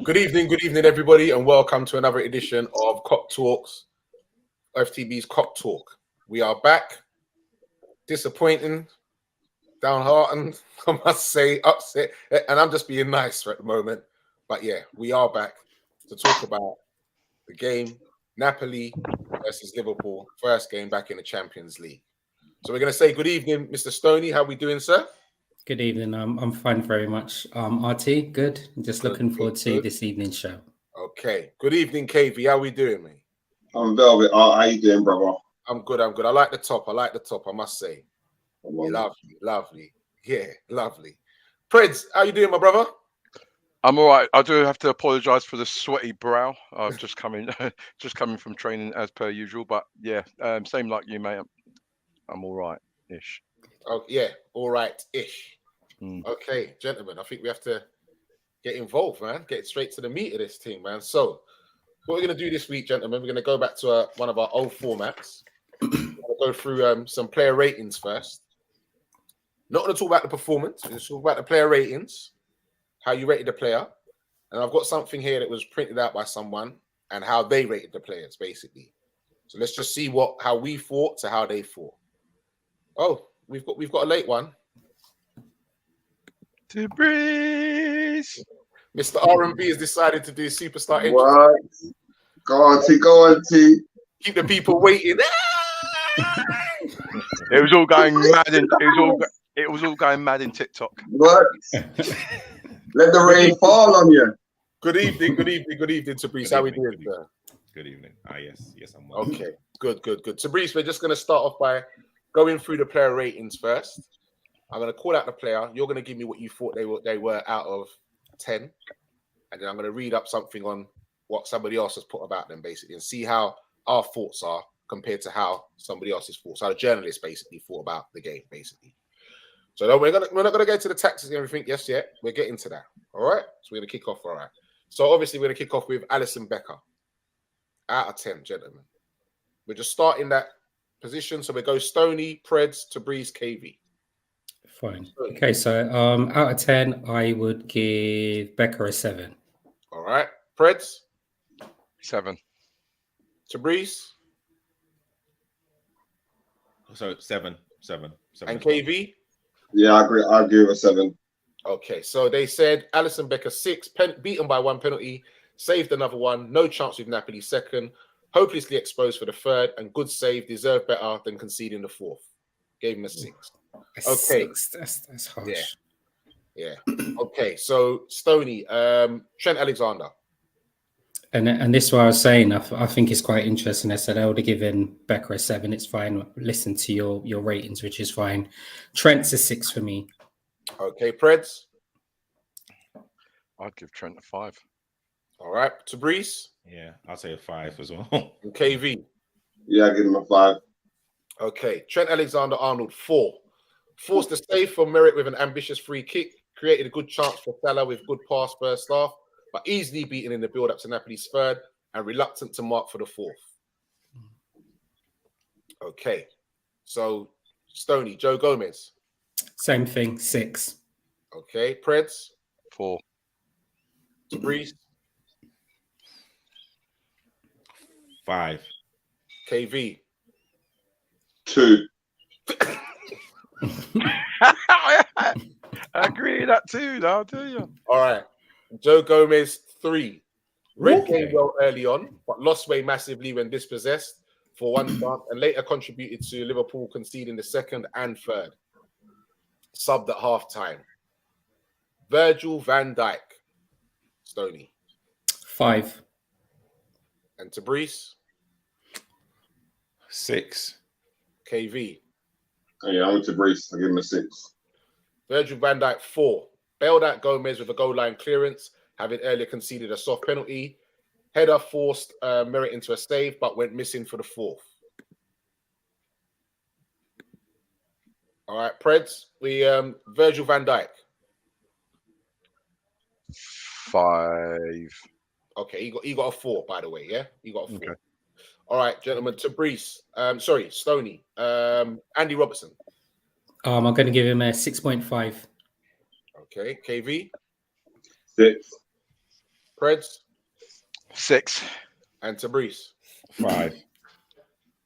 Good evening, everybody, and welcome to another edition of Cop Talks, FTB's Cop Talk. We are back. Disappointing, downhearted, I must say, upset, and I'm just being nice at the moment. But yeah, we are back to talk about the game, Napoli versus Liverpool, first game back in the Champions League. So we're going to say good evening, Mr. Stoney. How we doing, sir? Good evening. I'm fine very much. RT, good. Just looking forward to this evening's show. Okay. Good evening, KV. How we doing, mate? I'm Velvet. How you doing, brother? I'm good. I like the top. I must say. Lovely. Yeah, lovely. Preds, how you doing, my brother? I'm all right. I do have to apologise for the sweaty brow. I've just coming from training as per usual. But yeah, same like you, mate. I'm all right-ish. Oh yeah, all right-ish. Okay, gentlemen, I think we have to get involved, man. Get straight to the meat of this thing, man. So, what we're going to do this week, gentlemen, we're going to go back to one of our old formats. We're going to go through some player ratings first. Not going to talk about the performance. We're going to talk about the player ratings, how you rated the player. And I've got something here that was printed out by someone and how they rated the players, basically. So let's just see how we thought to how they thought. Oh, we've got a late one. To Breeze. Mr. R&B has decided to do superstar intro. What? Go on, T. Keep the people waiting. It was all going mad. It was all going mad in TikTok. What? Let the rain fall on you. Good evening, Tabrice. How we doing, sir? Good evening. Yes, I'm well. Okay, good. Tabrice, we're just going to start off by going through the player ratings first. I'm going to call out the player. You're going to give me what you thought they were out of 10. And then I'm going to read up something on what somebody else has put about them, basically, and see how our thoughts are compared to how somebody else's thoughts, how the journalists basically thought about the game, basically. So we're not going to go to the tactics and everything just yet. We're getting to that. All right? So we're going to kick off. All right. So obviously we're going to kick off with Alisson Becker. Out of 10, gentlemen. We're just starting that position. So we go Stoney, Preds, Tabrice, KV. Fine. Okay, so out of 10, I would give Becker a 7. All right. Preds? 7. Tabrice? So 7. And KV? Yeah, I agree. I agree with a 7. Okay, so they said Alisson Becker 6, beaten by 1 penalty, saved another one, no chance with Napoli 2nd, hopelessly exposed for the 3rd, and good save, deserved better than conceding the 4th. Gave him a 6. Okay. 6. That's harsh. Yeah. Okay, so Stoney, Trent Alexander. And this is what I was saying. I think it's quite interesting. I said I would have given Becker a 7. It's fine. Listen to your ratings, which is fine. Trent's a 6 for me. Okay, Preds? I'd give Trent a 5. All right, Tabrice? Yeah, I'll say a 5 as well. And KV? Yeah, I give him a 5. Okay, Trent Alexander-Arnold, 4. Forced a save for merit with an ambitious free kick. Created a good chance for Salah with good pass first half, but easily beaten in the build-up to Napoli's 3rd and reluctant to mark for the 4th. Okay, so Stoney, Joe Gomez. Same thing, 6. Okay, Preds. 4. Tabrice. 5. KV. 2. I agree with that too, now, do you? All right, Joe Gomez, 3. Red game well early on, but lost way massively when dispossessed for one start, and later contributed to Liverpool conceding the 2nd and 3rd. Subbed at half-time. Virgil van Dijk. Stoney. 5. And Tabrice. 6. KV. Yeah, I'm with Tabrice. I give him a 6. Virgil van Dijk, 4. Bailed out Gomez with a goal line clearance, having earlier conceded a soft penalty. Header forced Merit into a save, but went missing for the 4th. All right, Preds. Virgil van Dijk. 5. Okay, he got a 4, by the way. Yeah, he got a 4. Okay. All right, gentlemen. Tabrice. Stoney. Andy Robertson. I'm going to give him a 6.5. Okay, KV. 6. Preds, 6. and Tabrice. 5.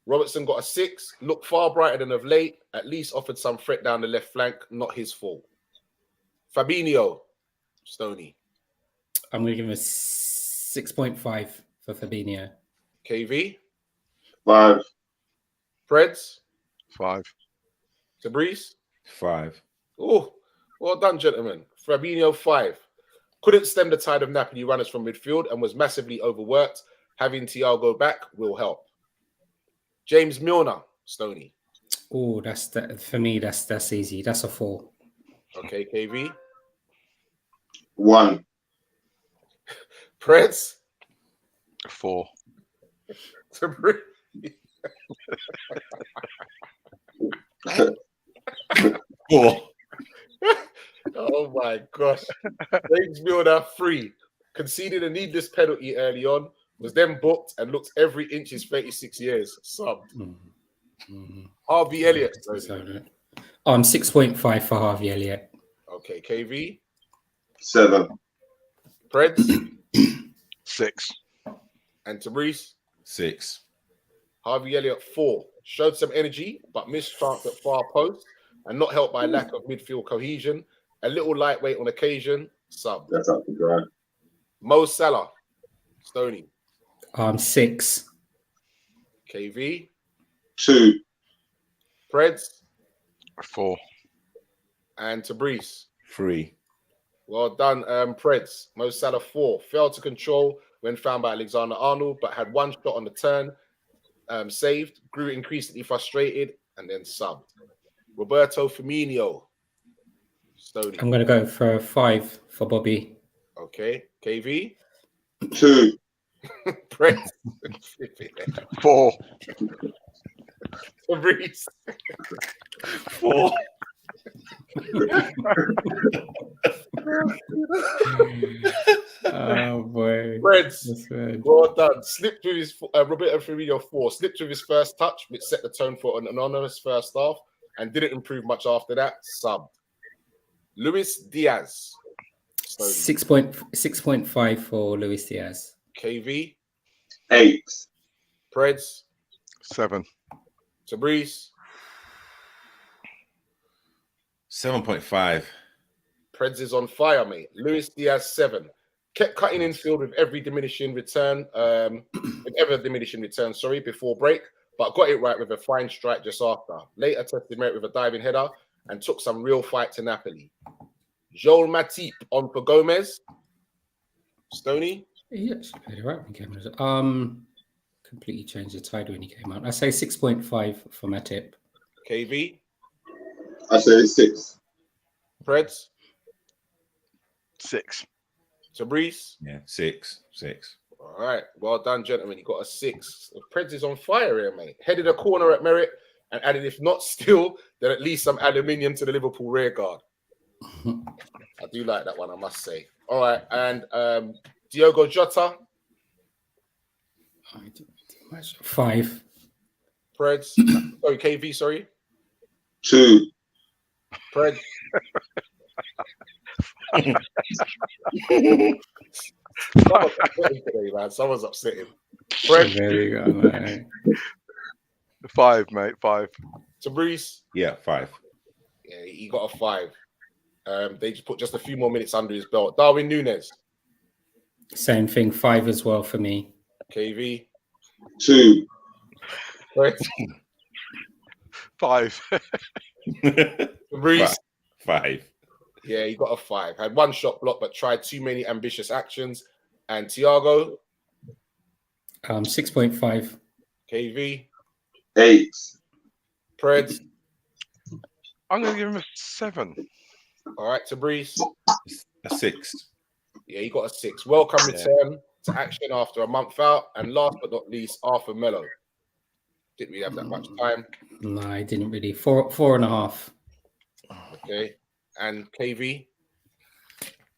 Robertson got a 6. Looked far brighter than of late. At least offered some threat down the left flank. Not his fault. Fabinho, Stoney. I'm going to give him a 6.5 for Fabinho. KV, 5. Preds, 5. Tabrice. 5. Oh, well done, gentlemen. Fabinho, 5. Couldn't stem the tide of Napoli runners from midfield and was massively overworked. Having Thiago back will help. James Milner, Stoney. Oh, for me. That's easy. That's a 4. Okay, KV. 1. Preds, 4. Tabrice. 4. Oh my gosh. James Milner, 3. Conceded a needless penalty early on, was then booked and looked every inch his 36 years. Subbed. Harvey Elliott. I'm 6.5 for Harvey Elliott. Okay, KV. 7. Preds 6. and Tabrice. 6. Harvey Elliott, 4. Showed some energy, but missed chance at far post and not helped by lack of midfield cohesion. A little lightweight on occasion. Sub. That's up to dry. Mo Salah. Stoney. 6. KV. 2. Preds 4. and Tabrice. 3. Well done, Preds. Mo Salah, 4. Failed to control when found by Alexander-Arnold, but had one shot on the turn. Saved. Grew increasingly frustrated and then subbed. Roberto Firmino. Stoney. I'm going to go for a 5 for Bobby. Okay. KV. 2. Preds. 4. Tabrice. 4. Oh boy. Preds. That's good. Well done. Slipped with his Roberto Firmino, 4. Slipped with his first touch, which set the tone for an anonymous first half, and didn't improve much after that. Subbed. Luis Diaz. Stoney. 6.5 for Luis Diaz. KV. 8. Preds. 7. Tabrice. 7.5. Preds is on fire, mate. Luis Diaz, 7. Kept cutting in field with every diminishing return, before break, but got it right with a fine strike just after. Later tested merit with a diving header and took some real fight to Napoli. Joel Matip on for Gomez. Stoney. He actually played it right when he came out. Completely changed the tide when he came out. I say 6.5 for Matip. KV. I say 6. Preds. 6. Tabrice. Yeah, 6. 6. All right. Well done, gentlemen. You got a 6. Preds is on fire here, mate. Headed a corner at merit and added, if not still, then at least some aluminium to the Liverpool rear guard. I do like that one, I must say. All right. And Diogo Jota. 5. Preds. Sorry, KV, sorry. 2. Preds. Someone's upsetting today, man. Someone's upsetting. Preds. There you go, man. 5, mate. 5. Tabrice. Yeah, 5. Yeah, he got a 5. They just put just a few more minutes under his belt. Darwin Núñez. Same thing, 5 as well for me. KV. 2. Preds. 5. Tabrice. 5. Yeah, he got a 5. Had one shot block, but tried too many ambitious actions. And Thiago. 6.5. KV. 8. Preds. I'm going to give him a 7. All right, Tabrice. A 6. Yeah, he got a 6. Welcome return to action after a month out. And last but not least, Arthur Melo. Didn't really have that much time. No, I didn't really. 4.5. Okay. And KV.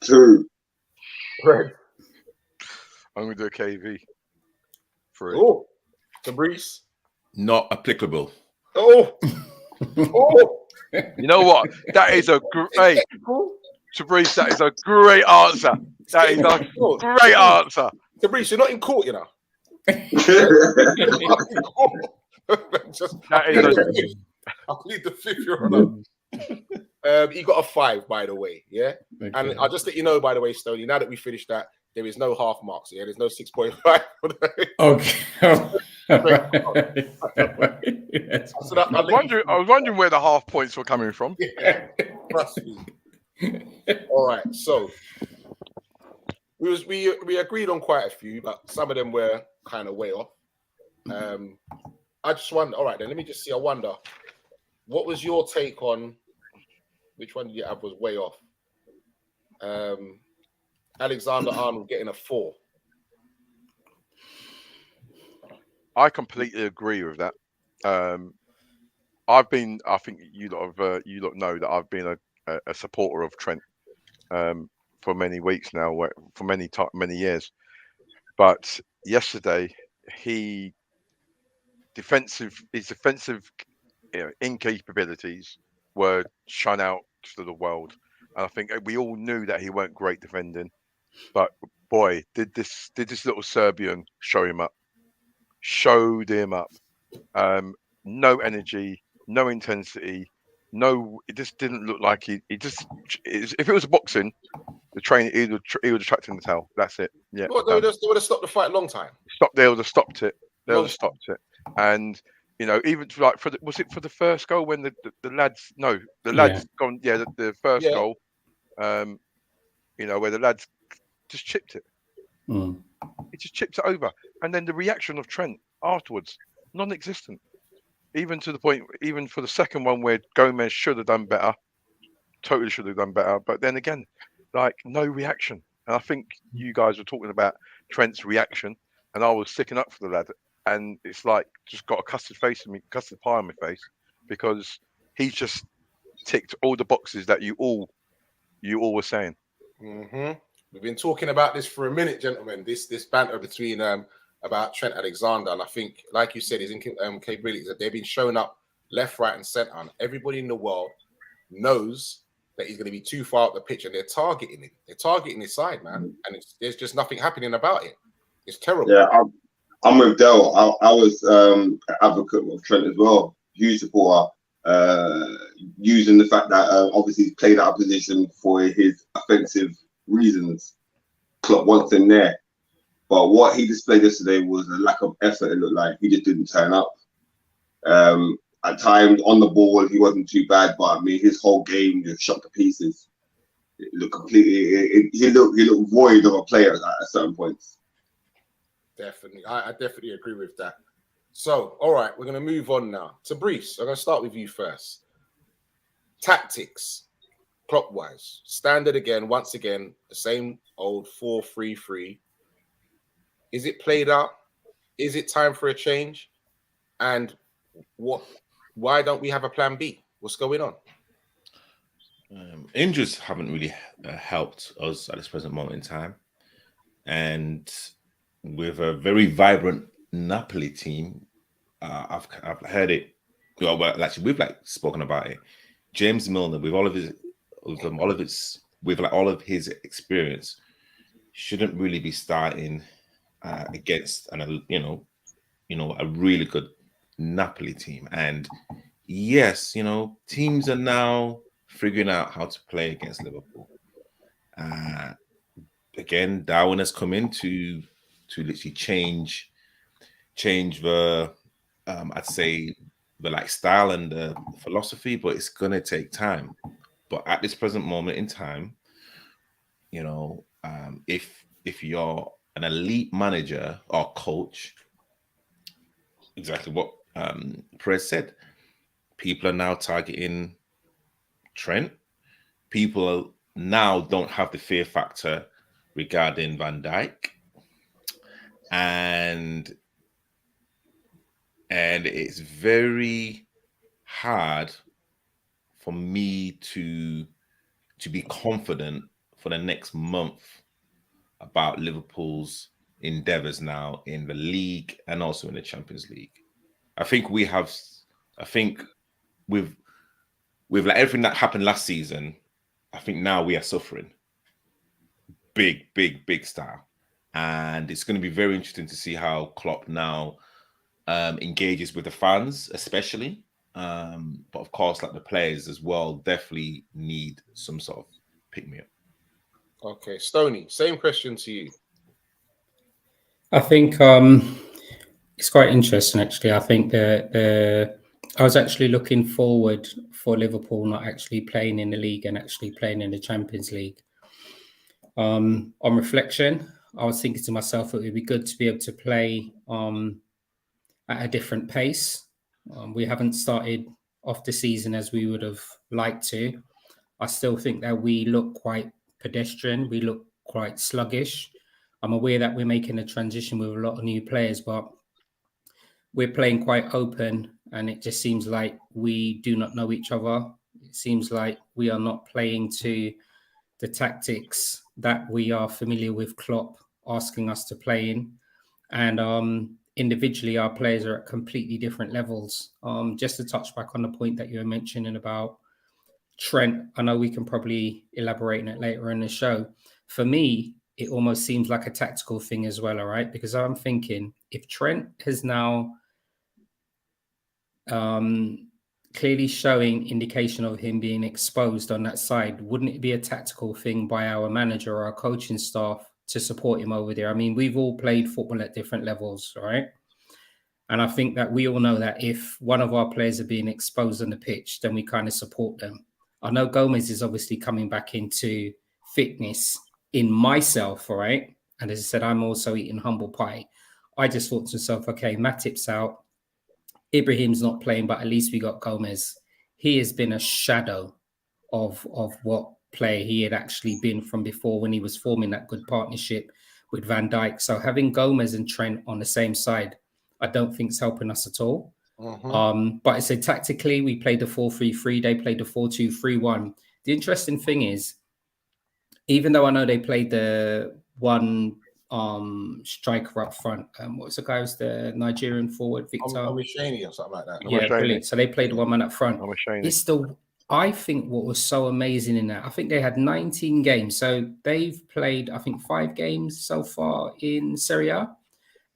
2. Preds. I'm going to do a KV. 3. Oh, Tabrice. Not applicable. Oh, oh. You know what? That is a great. Fabrice, that is a great answer. That is a great answer. Fabrice, you're not in court, you know. Just, That is I plead the fifth, Your Honor. He got a 5, by the way. Yeah. Okay. And I'll just let you know, by the way, Stoney, now that we finished that, there is no half marks. Yeah. There's no 6.5. Okay. So that, I was wondering where the half points were coming from. yeah, trust me. All right. So we agreed on quite a few, but some of them were kind of way off. I just wonder. All right, then let me just see. I wonder, what was your take on which one did you have was way off? Alexander-Arnold getting a 4. I completely agree with that. I think you lot know that I've been a supporter of Trent for many weeks now, for many years. But yesterday, his defensive incapabilities were shone out to the world. And I think we all knew that he weren't great defending, but boy, did this little Serbian show him up. Showed him up. No energy, no intensity, it just didn't look like he just. If it was boxing, the trainer he would have tracked in the tail. That's it. Yeah. Well, they would have stopped the fight a long time. They would have stopped it. They would have stopped it. And even like was it for the first goal when the lads gone? Yeah, the first goal. Where the lads just chipped it. It just chipped it over, and then the reaction of Trent afterwards, non-existent. Even to the point, even for the second one where Gomez should have done better, totally should have done better. But then again, like no reaction. And I think you guys were talking about Trent's reaction, and I was sticking up for the lad. And it's like just got a custard pie on my face, because he's just ticked all the boxes that you all were saying. Mm-hmm. We've been talking about this for a minute, gentlemen. This banter between about Trent Alexander, and I think, like you said, his capabilities that they've been showing up left, right, and centre. And everybody in the world knows that he's going to be too far up the pitch, and they're targeting him. They're targeting his side, man, and there's just nothing happening about it. It's terrible. Yeah, I'm with Del. I was an advocate of Trent as well, huge supporter. Using the fact that obviously he's played out of position for his offensive reasons. Klopp wants him there. But what he displayed yesterday was a lack of effort. It looked like he just didn't turn up. At times on the ball, he wasn't too bad, but I mean, his whole game just shot to pieces. It looked completely. He looked void of a player at certain points. Definitely, I definitely agree with that. So, all right, we're going to move on now to Brice. I'm going to start with you first. Tactics, clockwise, standard again. Once again, the same old 4-3-3. Is it played out? Is it time for a change? And why don't we have a plan B? What's going on? Injuries haven't really helped us at this present moment in time. And with a very vibrant Napoli team, I've heard it. Well, actually, we've spoken about it. James Milner, with all of his experience, shouldn't really be starting against a really good Napoli team. And yes, teams are now figuring out how to play against Liverpool. Again, Darwin has come in to literally change the I'd say the style and the philosophy, but it's gonna take time. But at this present moment in time, if you're an elite manager or coach, exactly what Perez said, people are now targeting Trent. People now don't have the fear factor regarding Van Dijk, and it's very hard for me to be confident for the next month about Liverpool's endeavors now in the league and also in the Champions League. I think with everything that happened last season, I think now we are suffering big style, and it's going to be very interesting to see how Klopp now engages with the fans, especially. But of course, like the players as well, definitely need some sort of pick me up. Okay, Stoney, same question to you. I think it's quite interesting, actually. I think I was actually looking forward for Liverpool not actually playing in the league and actually playing in the Champions League. On reflection, I was thinking to myself, it would be good to be able to play at a different pace. We haven't started off the season as we would have liked to. I still think that we look quite pedestrian. We look quite sluggish. I'm aware that we're making a transition with a lot of new players, but we're playing quite open, and it just seems like we do not know each other. It seems like we are not playing to the tactics that we are familiar with Klopp asking us to play in. And individually, our players are at completely different levels. Just to touch back on the point that you were mentioning about Trent, I know we can probably elaborate on it later in the show. For me, it almost seems like a tactical thing as well, all right? Because I'm thinking if Trent has now clearly showing indication of him being exposed on that side, wouldn't it be a tactical thing by our manager or our coaching staff to support him over there? I mean, we've all played football at different levels, right? And I think that we all know that if one of our players are being exposed on the pitch, then we kind of support them. I know Gomez is obviously coming back into fitness in myself, all right? And as I said, I'm also eating humble pie. I just thought to myself, okay, Matip's out. Ibrahim's not playing, but at least we got Gomez. He has been a shadow of what player he had actually been from before when he was forming that good partnership with Van Dijk. So having Gomez and Trent on the same side, I don't think it's helping us at all. But I said tactically, we played the 4-3-3. They played the 4-2-3-1. The interesting thing is, even though I know they played the one striker up front, what was the guy? Was the Nigerian forward, Victor? Omishani or something like that. Yeah, brilliant. So they played the one man up front. It's the, I think what was so amazing in that, I think they had 19 games. So they've played, I think, 5 games so far in Serie A.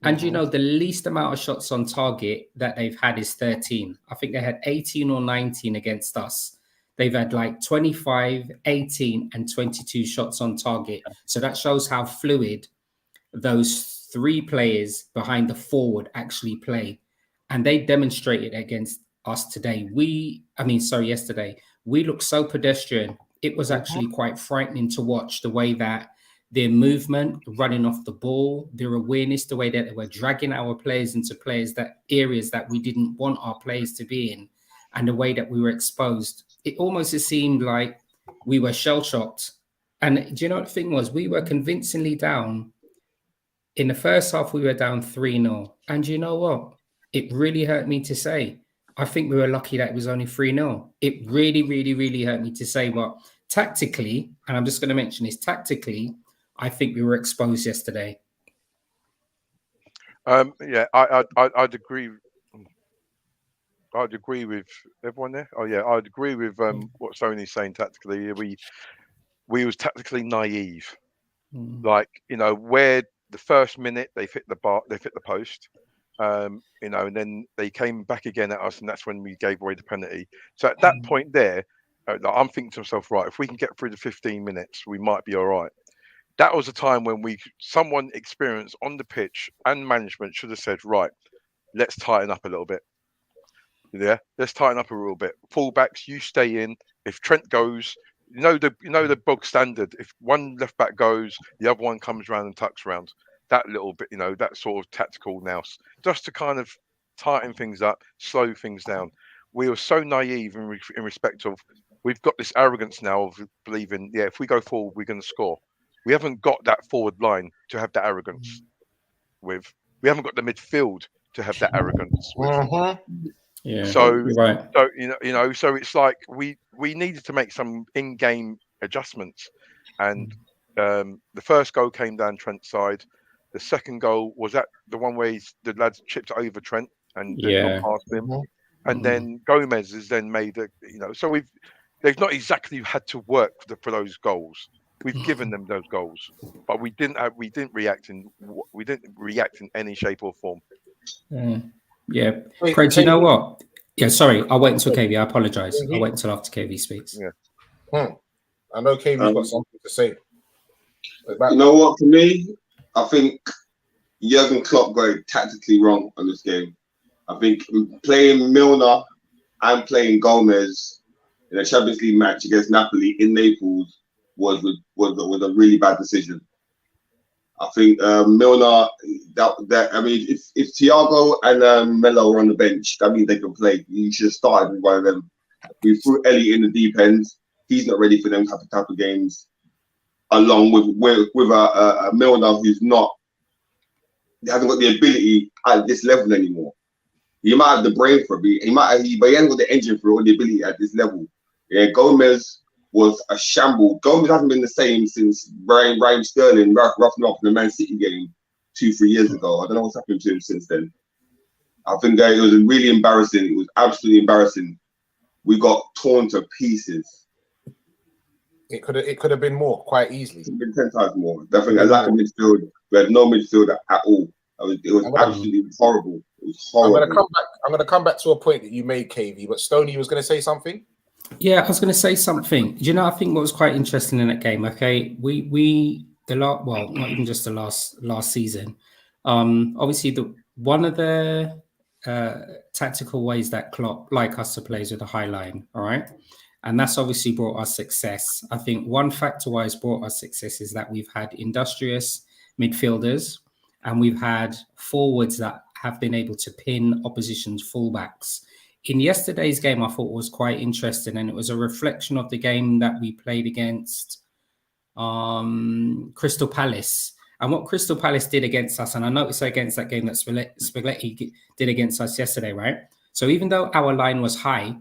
And you know, the least amount of shots on target that they've had is 13. I think they had 18 or 19 against us. They've had like 25, 18, and 22 shots on target. So that shows how fluid those 3 players behind the forward actually play. And they demonstrated against us today. Yesterday. We looked so pedestrian. It was actually quite frightening to watch the way that their movement, running off the ball, their awareness, the way that they were dragging our players into areas that we didn't want our players to be in, and the way that we were exposed. It almost seemed like we were shell-shocked. And do you know what the thing was? We were convincingly down. In the first half, we were down 3-0. And you know what? It really hurt me to say. I think we were lucky that it was only 3-0. It really, really, really hurt me to say. But tactically, and I'm just going to mention this, tactically, I think we were exposed yesterday. Yeah, I'd agree. I'd agree with everyone there. Oh yeah, I'd agree with what Sony's saying tactically. We was tactically naive. Like, you know, where the first minute they hit the post, you know, and then they came back again at us, and that's when we gave away the penalty. So at that point there, I'm thinking to myself, right, if we can get through the 15 minutes, we might be all right. That was a time when someone experienced on the pitch and management should have said, right, let's tighten up a little bit. Yeah, let's tighten up a little bit. Fullbacks, you stay in. If Trent goes, you know the bog standard. If one left back goes, the other one comes around and tucks around. That little bit, you know, that sort of tactical nous, just to kind of tighten things up, slow things down. We were so naive in respect of, we've got this arrogance now of believing, yeah, if we go forward, we're going to score. We haven't got that forward line to have that arrogance with. We haven't got the midfield to have that arrogance with. Yeah. So, right. So so it's like we needed to make some in-game adjustments, and the first goal came down Trent's side. The second goal was that the one where the lads chipped it over Trent and gone past him, and then Gomez has then made so they've not exactly had to work for those goals. We've given them those goals, but we didn't react in any shape or form. Yeah. Craig, do you know what? Yeah, sorry, I'll wait until KV. I apologize. I'll wait until after KV speaks. Yeah. I know KV's got something to say. You know what? For me, I think Jurgen Klopp got it tactically wrong on this game. I think playing Milner and playing Gomez in a Champions League match against Napoli in Naples was a really bad decision. I think Milner. I mean, if Thiago and Melo were on the bench, that means they can play. You should have started with one of them. We threw Elliot in the deep end. He's not ready for them type of games. Along with a Milner who's hasn't got the ability at this level anymore. He might have the brain for it, but he hasn't got the engine for it or the ability at this level. Yeah, Gomez was a shamble. Gomez hasn't been the same since Raheem Sterling roughing up in the Man City game 2-3 years ago. I don't know what's happened to him since then. I think it was really embarrassing. It was absolutely embarrassing. We got torn to pieces. It could have been more, quite easily. It could have been 10 times more. Definitely a lack of midfield. We had no midfield at all. It was absolutely horrible. It was horrible. I'm going to come back to a point that you made, KV. But Stoney was going to say something. Yeah, I was going to say something. You know, I think what was quite interesting in that game. Okay, not even just the last season. Obviously, one of the tactical ways that Klopp like us to play is with a high line. All right. And that's obviously brought us success. I think one factor why it's brought us success is that we've had industrious midfielders and we've had forwards that have been able to pin opposition's fullbacks. In yesterday's game, I thought was quite interesting, and it was a reflection of the game that we played against Crystal Palace. And what Crystal Palace did against us, and I noticed against that game that Spaghetti did against us yesterday, right? So even though our line was high,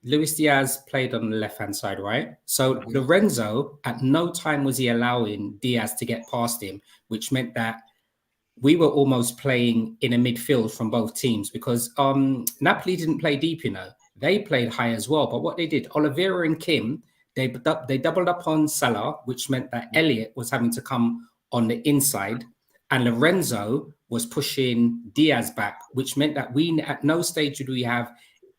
Luis Diaz played on the left-hand side, right? So Lorenzo, at no time was he allowing Diaz to get past him, which meant that we were almost playing in a midfield from both teams because Napoli didn't play deep, you know. They played high as well. But what they did, Oliveira and Kim, they doubled up on Salah, which meant that Elliot was having to come on the inside. And Lorenzo was pushing Diaz back, which meant that we, at no stage did we have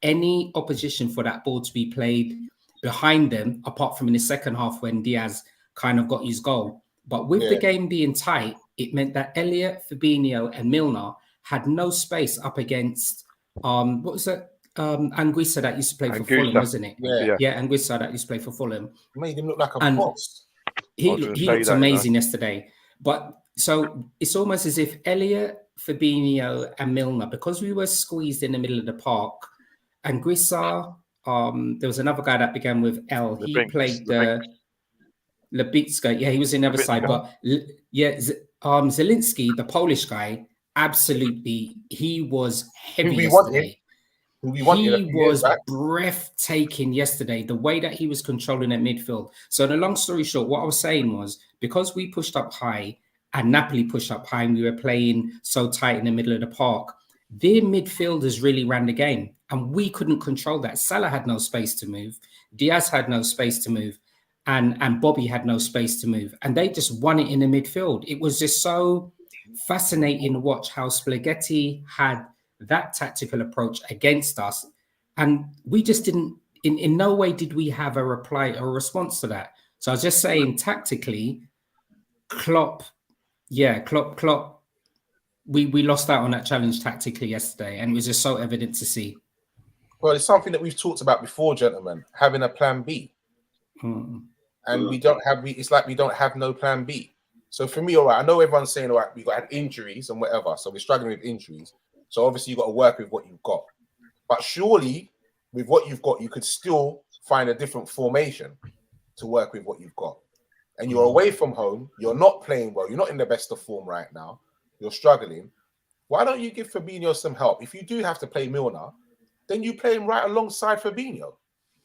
any opposition for that ball to be played behind them, apart from in the second half when Diaz kind of got his goal. But with the game being tight, it meant that Elliot, Fabinho, and Milner had no space up against what was it? Anguissa that used to play for Fulham, wasn't it? Yeah, Anguissa that used to play for Fulham. Made him look like a boss. He looked amazing yesterday. But so it's almost as if Elliot, Fabinho, and Milner, because we were squeezed in the middle of the park, Anguissa, there was another guy that began with L. He played the Labitska. Yeah, he was in the other side. But Zielinski, the Polish guy, absolutely, he was heavy yesterday. He was breathtaking yesterday, the way that he was controlling that midfield. So the long story short, what I was saying was, because we pushed up high and Napoli pushed up high and we were playing so tight in the middle of the park, their midfielders really ran the game and we couldn't control that. Salah had no space to move. Diaz had no space to move. And Bobby had no space to move. And they just won it in the midfield. It was just so fascinating to watch how Spaghetti had that tactical approach against us. And we just didn't, in no way did we have a response to that. So I was just saying, tactically, Klopp, we lost out on that challenge tactically yesterday. And it was just so evident to see. Well, it's something that we've talked about before, gentlemen, having a plan B. And we don't have, it's like we don't have no plan B. So for me, all right, I know everyone's saying, all right, we've got injuries and whatever. So we're struggling with injuries. So obviously you've got to work with what you've got. But surely with what you've got, you could still find a different formation to work with what you've got. And you're away from home. You're not playing well. You're not in the best of form right now. You're struggling. Why don't you give Fabinho some help? If you do have to play Milner, then you play him right alongside Fabinho.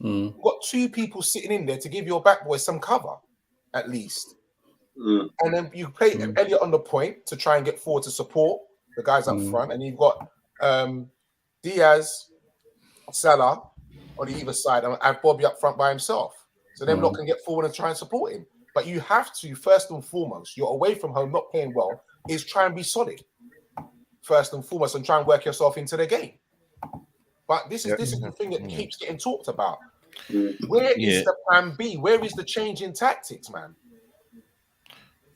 You've got two people sitting in there to give your back boys some cover, at least. And then you play Elliot on the point to try and get forward to support the guys up front. And you've got Diaz, Salah on the either side and have Bobby up front by himself. So them lot can get forward and try and support him. But you have to, first and foremost, you're away from home, not playing well, is try and be solid. First and foremost, and try and work yourself into the game. But this is the thing that keeps getting talked about. Where is the plan B? Where is the change in tactics, man?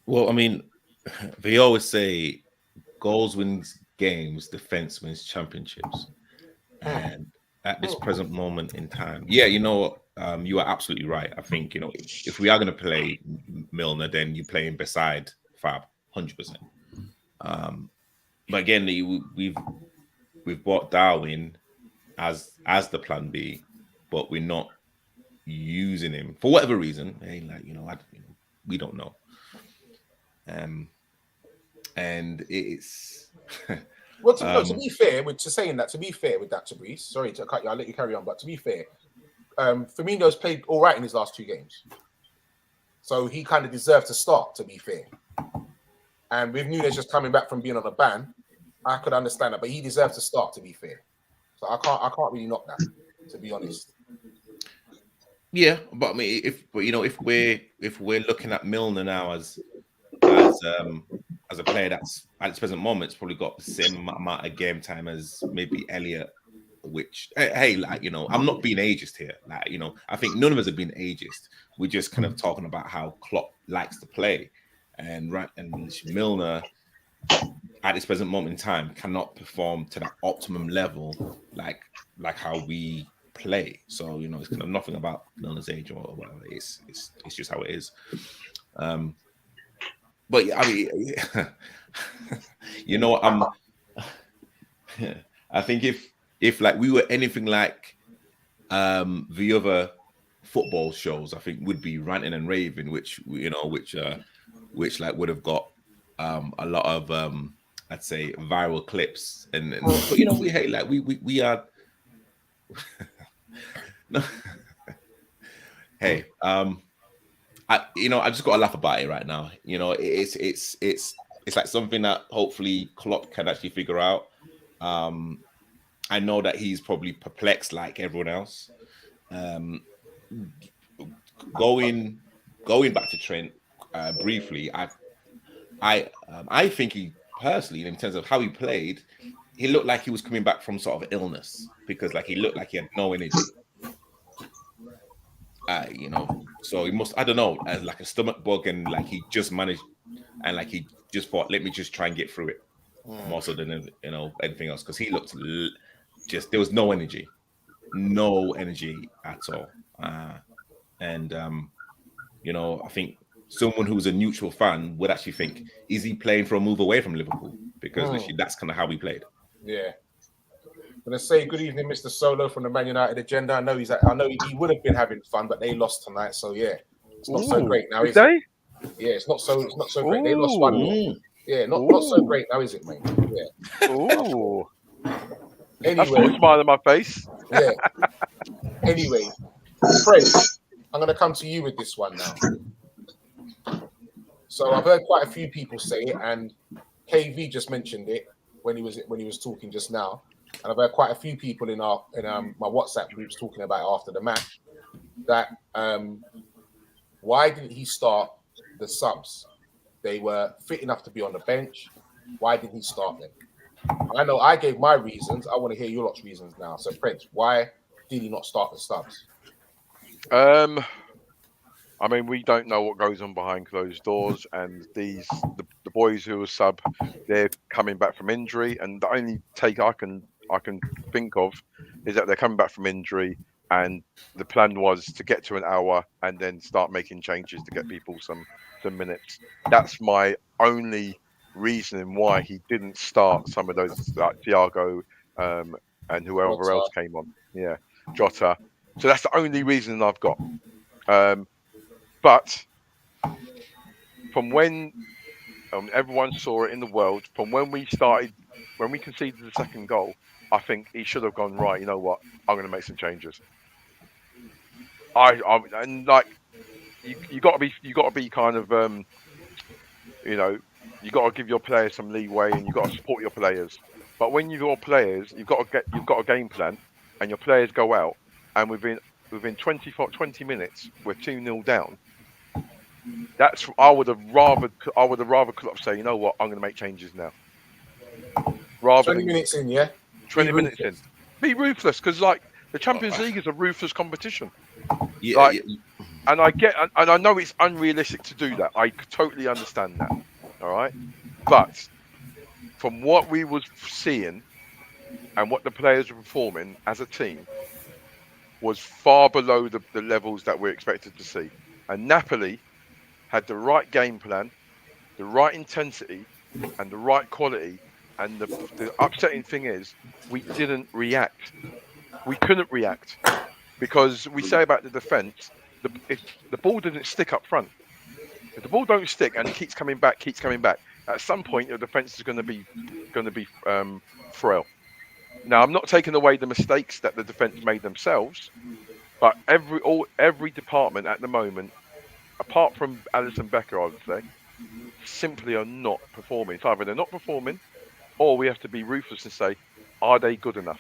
Well, I mean, they always say goals wins games, defense wins championships. And at this present moment in time, you know, you are absolutely right. I think, you know, if we are going to play Milner, then you play him beside Fab, 100%. But again, we've brought Darwin as the plan B, but we're not using him for whatever reason. Like, you know, we don't know. And it's well, to be fair, to be fair with that, Tabriz, sorry to cut you, I'll let you carry on, but to be fair, Firmino's played all right in his last 2 games, so he kind of deserved to start, to be fair. And with Nunes just coming back from being on a ban, I could understand that, but he deserves to start, to be fair. So I can't really knock that, to be honest. Yeah, but I mean, if we're looking at Milner now as a player that's at its present moment, it's probably got the same amount of game time as maybe Elliot. Which, hey, like, you know, I'm not being ageist here. Like, you know, I think none of us have been ageist. We're just kind of talking about how Klopp likes to play, and Milner at this present moment in time cannot perform to that optimum level, like how we play. So, you know, it's kind of nothing about Milner's age or whatever. It's just how it is. But I mean, you know, I think if like we were anything like the other football shows, I think would be ranting and raving, which like would have got a lot of I'd say viral clips, and but you know, we are no. Hey, I just got to laugh about it right now. You know, it's like something that hopefully Klopp can actually figure out. I know that he's probably perplexed like everyone else. Going back to Trent briefly, I think he personally, in terms of how he played, he looked like he was coming back from sort of illness, because like he looked like he had no energy. You know, so he must, I don't know, as like a stomach bug, and like he just managed, and like he just thought, let me just try and get through it, more so than, you know, anything else, because he looked just, there was no energy at all. You know, I think someone who's a neutral fan would actually think, is he playing for a move away from Liverpool? Because literally that's kind of how he played. Yeah. I'm gonna say good evening, Mr. Solo from the Man United Agenda. I know he would have been having fun, but they lost tonight, so yeah, it's not so great now, is it? Yeah, it's not so great. They lost 1-0. Yeah, not so great now, is it, mate? Yeah. Ooh. Anyway, that's put a smile on my face. Yeah. Anyway, Fred, I'm gonna come to you with this one now. So I've heard quite a few people say it, and KV just mentioned it when he was talking just now. And I've heard quite a few people in my WhatsApp groups talking about it after the match, that why didn't he start the subs? They were fit enough to be on the bench. Why didn't he start them? I know I gave my reasons. I want to hear your lot's reasons now. So, Prince, why did he not start the subs? I mean, we don't know what goes on behind closed doors, and the boys who are sub, they're coming back from injury, and the only take I can think of is that they're coming back from injury, and the plan was to get to an hour and then start making changes to get people some minutes. That's my only reasoning why he didn't start some of those, like Thiago and whoever else came on. Yeah, Jota. So that's the only reason I've got. But from when everyone saw it in the world, from when we conceded the second goal, I think he should have gone, right, you know what, I'm going to make some changes. And like you got to be kind of you know, you got to give your players some leeway, and you got to support your players. But when you've got players, you've got a game plan, and your players go out, and within 20 minutes we're 2-0 down. That's I would have rather Klopp say, you know what, I'm going to make changes now. Rather 20 than minutes in, yeah. 20 minutes in, be ruthless, because like the Champions League is a ruthless competition. Yeah, like, and I know it's unrealistic to do that. I totally understand that. All right, but from what we was seeing and what the players were performing as a team was far below the levels that we're expected to see. And Napoli had the right game plan, the right intensity, and the right quality. And the upsetting thing is, we didn't react. We couldn't react because we say about the defence, if the ball didn't stick up front, if the ball don't stick and it keeps coming back, at some point your defence is going to be frail. Now, I'm not taking away the mistakes that the defence made themselves, but every department at the moment, apart from Alisson Becker, I would say, simply are not performing. It's either they're not performing, or we have to be ruthless and say, are they good enough?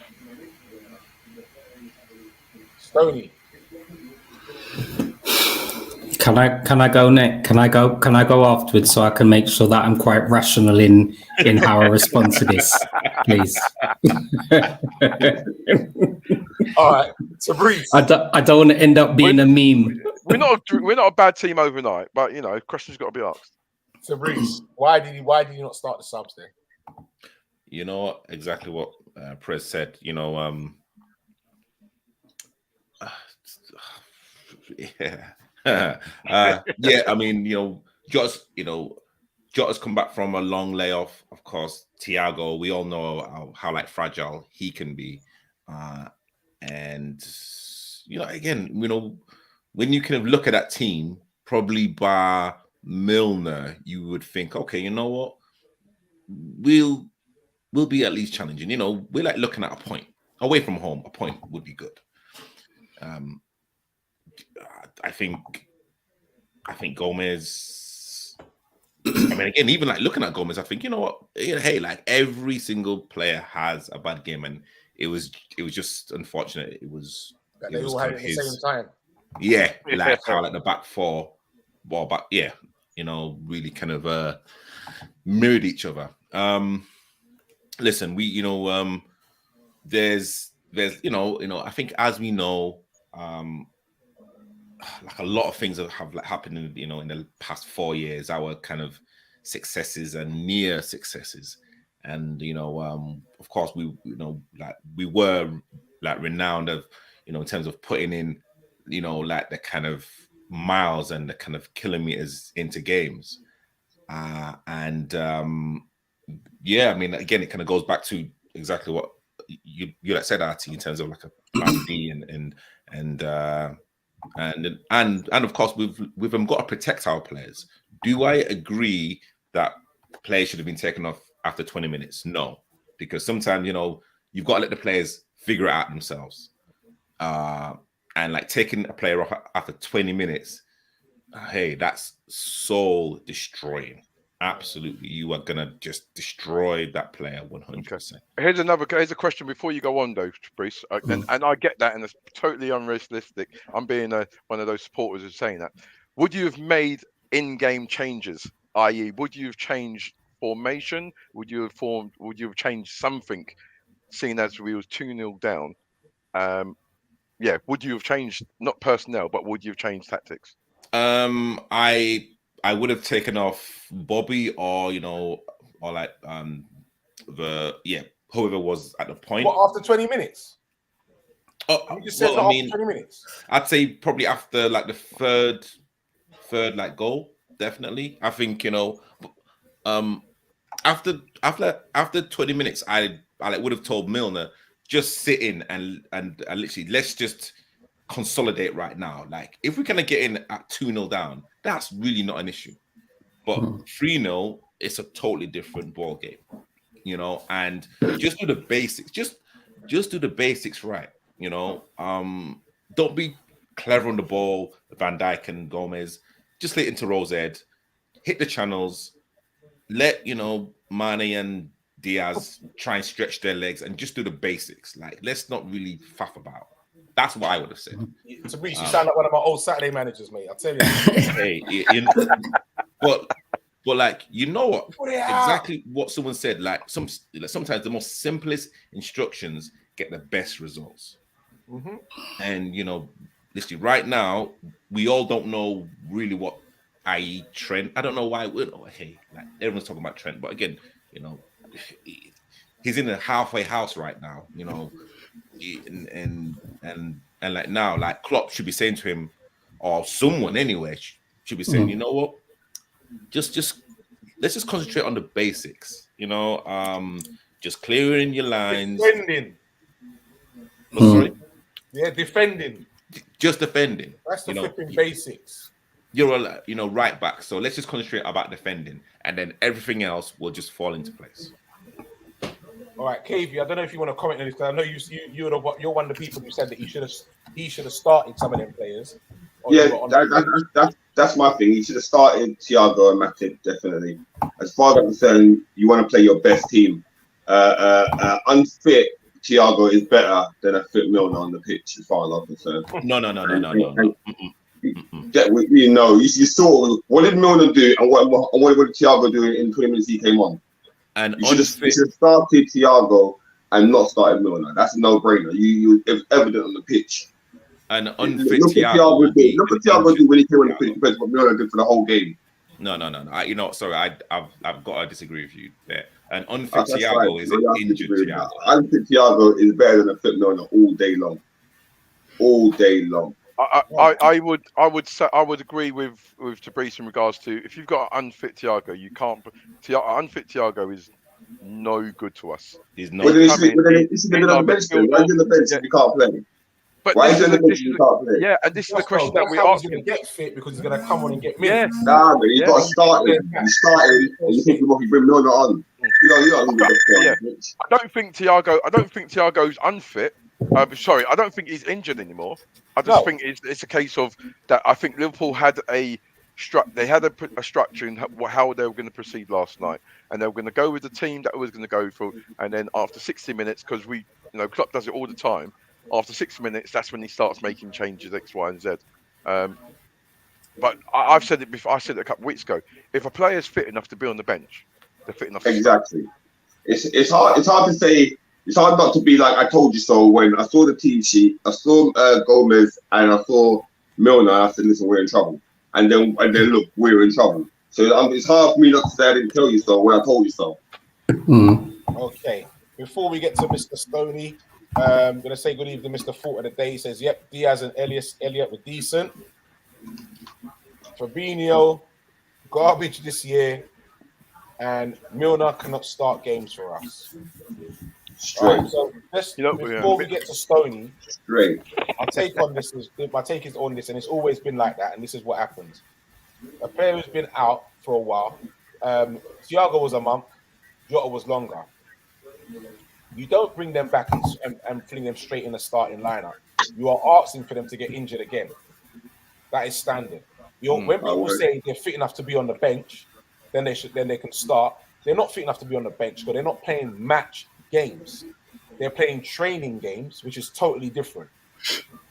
Stoney. Can I go next? Can I go afterwards so I can make sure that I'm quite rational in how I respond to this, please? All right, so Breeze. I don't want to end up being a meme. We're not a bad team overnight, but questions got to be asked. So Breeze, why did you not start the subs then? You know exactly what Prez said. Yeah, I mean, Jota's come back from a long layoff. Of course, Thiago, we all know how like fragile he can be, and again, when you kind of look at that team, probably by Milner, you would think, okay, you know what, we'll be at least challenging. We're like looking at a point away from home. A point would be good. I think Gomez. I mean, again, even like looking at Gomez, I think, you know what? Hey, like every single player has a bad game, and it was just unfortunate. It was they all had it at the same time. Yeah, like how like the back four, really kind of mirrored each other. Listen, there's I think, as we know, like a lot of things have happened in the past 4 years, our kind of successes and near successes, and of course we were like renowned of in terms of putting in like the kind of miles and the kind of kilometers into games, and yeah, I mean, again, it kind of goes back to exactly what you like said, Artie, in terms of like a plan B and of course we've got to protect our players. Do I agree that players should have been taken off after 20 minutes? No, because sometimes you've got to let the players figure it out themselves. And like taking a player off after 20 minutes, hey, that's soul destroying. Absolutely, you are gonna just destroy that player 100%. Here's a question before you go on, though, Bruce, and I get that, and it's totally unrealistic. I'm being one of those supporters who's saying that. Would you have made in-game changes? I.e., would you have changed formation? Would you have changed something, seeing as we was 2-0 down? Would you have changed not personnel, but would you have changed tactics? I would have taken off Bobby or whoever was at the point. What, after 20 minutes? Oh, you just said after 20 minutes. I'd say probably after like the third like goal, definitely. I think after 20 minutes, I would have told Milner, just sit in and literally let's just consolidate right now. Like if we're gonna get in at 2-0 down, that's really not an issue. But 3-0, it's a totally different ball game, and just do the basics. Just do the basics right. Don't be clever on the ball, Van Dijk and Gomez. Just hit into Rosed, hit the channels, let Mane and Diaz try and stretch their legs and just do the basics. Like, let's not really faff about. That's what I would have said. Fabrice, you sound like one of my old Saturday managers, mate. I'll tell you. Hey, but like, you know what? Exactly what someone said. Like sometimes the most simplest instructions get the best results. Mm-hmm. And literally right now, we all don't know really what, i.e. Trent. I don't know why. Hey, like everyone's talking about Trent, but again, he's in a halfway house right now. And like now, like Klopp should be saying to him, or someone anyway should be saying, you know what, just let's just concentrate on the basics. Just clearing your lines. Defending. Sorry? Yeah, defending. Just defending. That's the flipping basics. You're a right back, so let's just concentrate about defending, and then everything else will just fall into place. All right, KV, I don't know if you want to comment on this, because I know you're one of the people who said that he should have started some of them players. Yeah, that's my thing. He should have started Thiago and Matip, definitely. As far as I'm concerned, you want to play your best team. Unfit Thiago is better than a fit Milner on the pitch, as far as I'm concerned. No. You saw what did Milner do, and what did Thiago do in 20 minutes he came on. And you should have started Thiago and not started Milner. That's a no-brainer. It's evident on the pitch. An unfit look Thiago. Look what Thiago did when he came on the pitch compared to what Milner did for the whole game. No. Sorry, I've got to disagree with you there. An unfit Thiago is an injured Thiago. Unfit Thiago is better than a fit Milner all day long. All day long. I would agree with Fabrice in regards to, if you've got an unfit Thiago, you can't. Unfit Thiago is no good to us. He's not. He should have been on the bench. Why is he on the bench if he can't play? But why is he on the bench if he can't play? Yeah, and this is the question that we ask. He's going to get fit because he's going to come on and get minutes. Yeah. Nah, but he's got to start him. He's starting, and you think you want to bring Milner on. I don't think Thiago's unfit. Sorry, I don't think he's injured anymore. I just think it's a case of that. I think Liverpool had a structure in how they were going to proceed last night, and they were going to go with the team that was going to go for. And then after 60 minutes, because Klopp does it all the time. After 6 minutes, that's when he starts making changes X, Y, and Z. But I've said it before. I said it a couple of weeks ago. If a player's fit enough to be on the bench, they're fit enough. Exactly. It's hard to say. It's hard not to be like I told you so. When I saw the team sheet, I saw Gomez and I saw Milner. I said, "Listen, we're in trouble." And then look, we're in trouble. So it's hard for me not to say I didn't tell you so when I told you so. Okay. Before we get to Mr. Stoney, I'm going to say good evening, Mr. Thought of the Day. He says, "Yep, Diaz and Elliott were decent. Fabinho, garbage this year, and Milner cannot start games for us." Straight. Right, so before we get to Stoney, straight. My take is on this, and it's always been like that. And this is what happens: a player who's been out for a while. Thiago was a month, Jota was longer. You don't bring them back and fling them straight in the starting lineup. You are asking for them to get injured again. That is standard. When people say they're fit enough to be on the bench, then they can start. They're not fit enough to be on the bench because they're not playing match games. They're playing training games, which is totally different.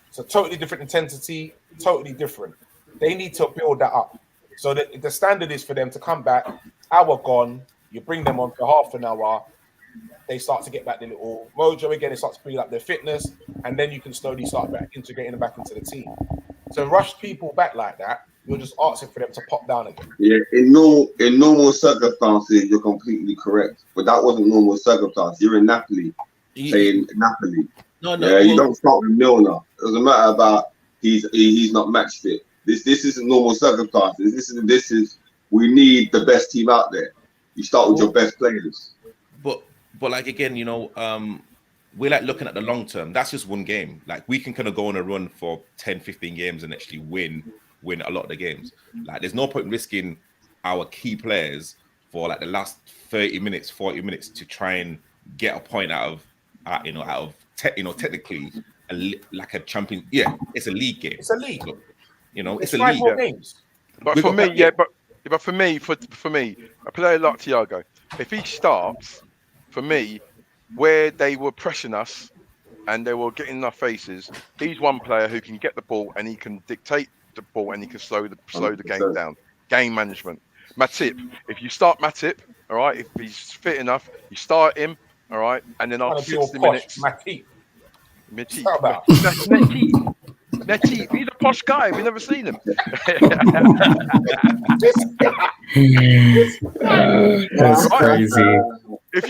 It's a totally different intensity, totally different. They need to build that up. So the standard is for them to come back, hour gone, you bring them on for half an hour, they start to get back the little mojo again, they start to build up their fitness, and then you can slowly start back integrating them back into the team. To rush people back like that, you're just asking for them to pop down again. Yeah, in normal circumstances, you're completely correct. But that wasn't normal circumstances. You're in Napoli, playing Napoli. No. Yeah, you don't start with Milner. It doesn't matter about he's not match fit. This isn't normal circumstances. This is we need the best team out there. You start with your best players. But like again, we're like looking at the long term. That's just one game. Like we can kind of go on a run for 10, 15 games and actually win a lot of the games. Like there's no point risking our key players for like the last 30 minutes, 40 minutes to try and get a point out of technically like a champion. Yeah, it's a league game. It's a league. So, it's a 5 league. more games. But for me, a player like Thiago, if he starts, for me, where they were pressing us and they were getting in our faces. He's one player who can get the ball and he can dictate the ball and he can slow the game down. Game management. Matip, if you start Matip, all right, if he's fit enough, you start him, all right, and then after 60 minutes, Matip. Matip, he's a posh guy. We've never seen him. That's crazy. If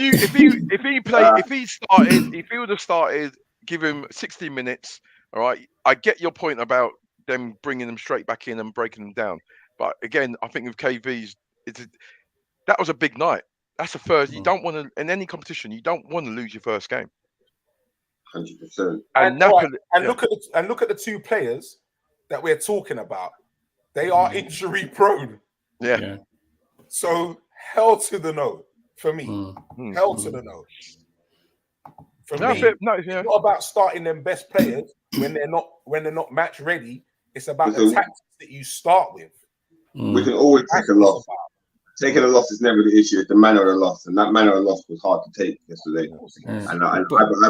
he would have started, give him 60 minutes. All right, I get your point about them bringing them straight back in and breaking them down. But again, I think with KV's, that was a big night. That's the first. You don't want to in any competition. You don't want to lose your first game. 100%. And look at the two players that we're talking about. They are injury prone. Yeah. So hell to the no for me. Hell to the no. For me, it's not about starting them best players when they're not match ready. It's about the tactics that you start with. We can always take a loss. Taking a loss is never the issue. It's the manner of the loss, and that manner of loss was hard to take yesterday. And I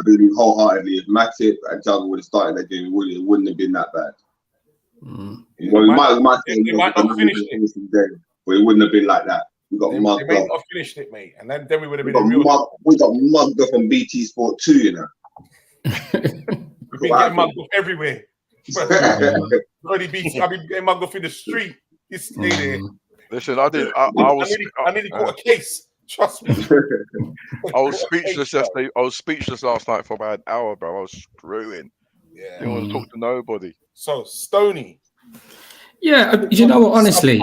believe wholeheartedly, if Matip and Juggle would have started that game, it wouldn't have been that bad. You know, we might not finish it, but it wouldn't have been like that. We got mugged off. Not finished it, mate, and then we would have been real. We got mugged off on BT Sport 2, you know. We've been getting mugged off everywhere. I've been getting mugged off in the street. You stay there. Listen, I nearly caught a case. Trust me. I was speechless yesterday. I was speechless last night for about an hour, bro. I was screwing. Yeah. Didn't want to talk to nobody. So Stoney. Yeah, you know what? Honestly,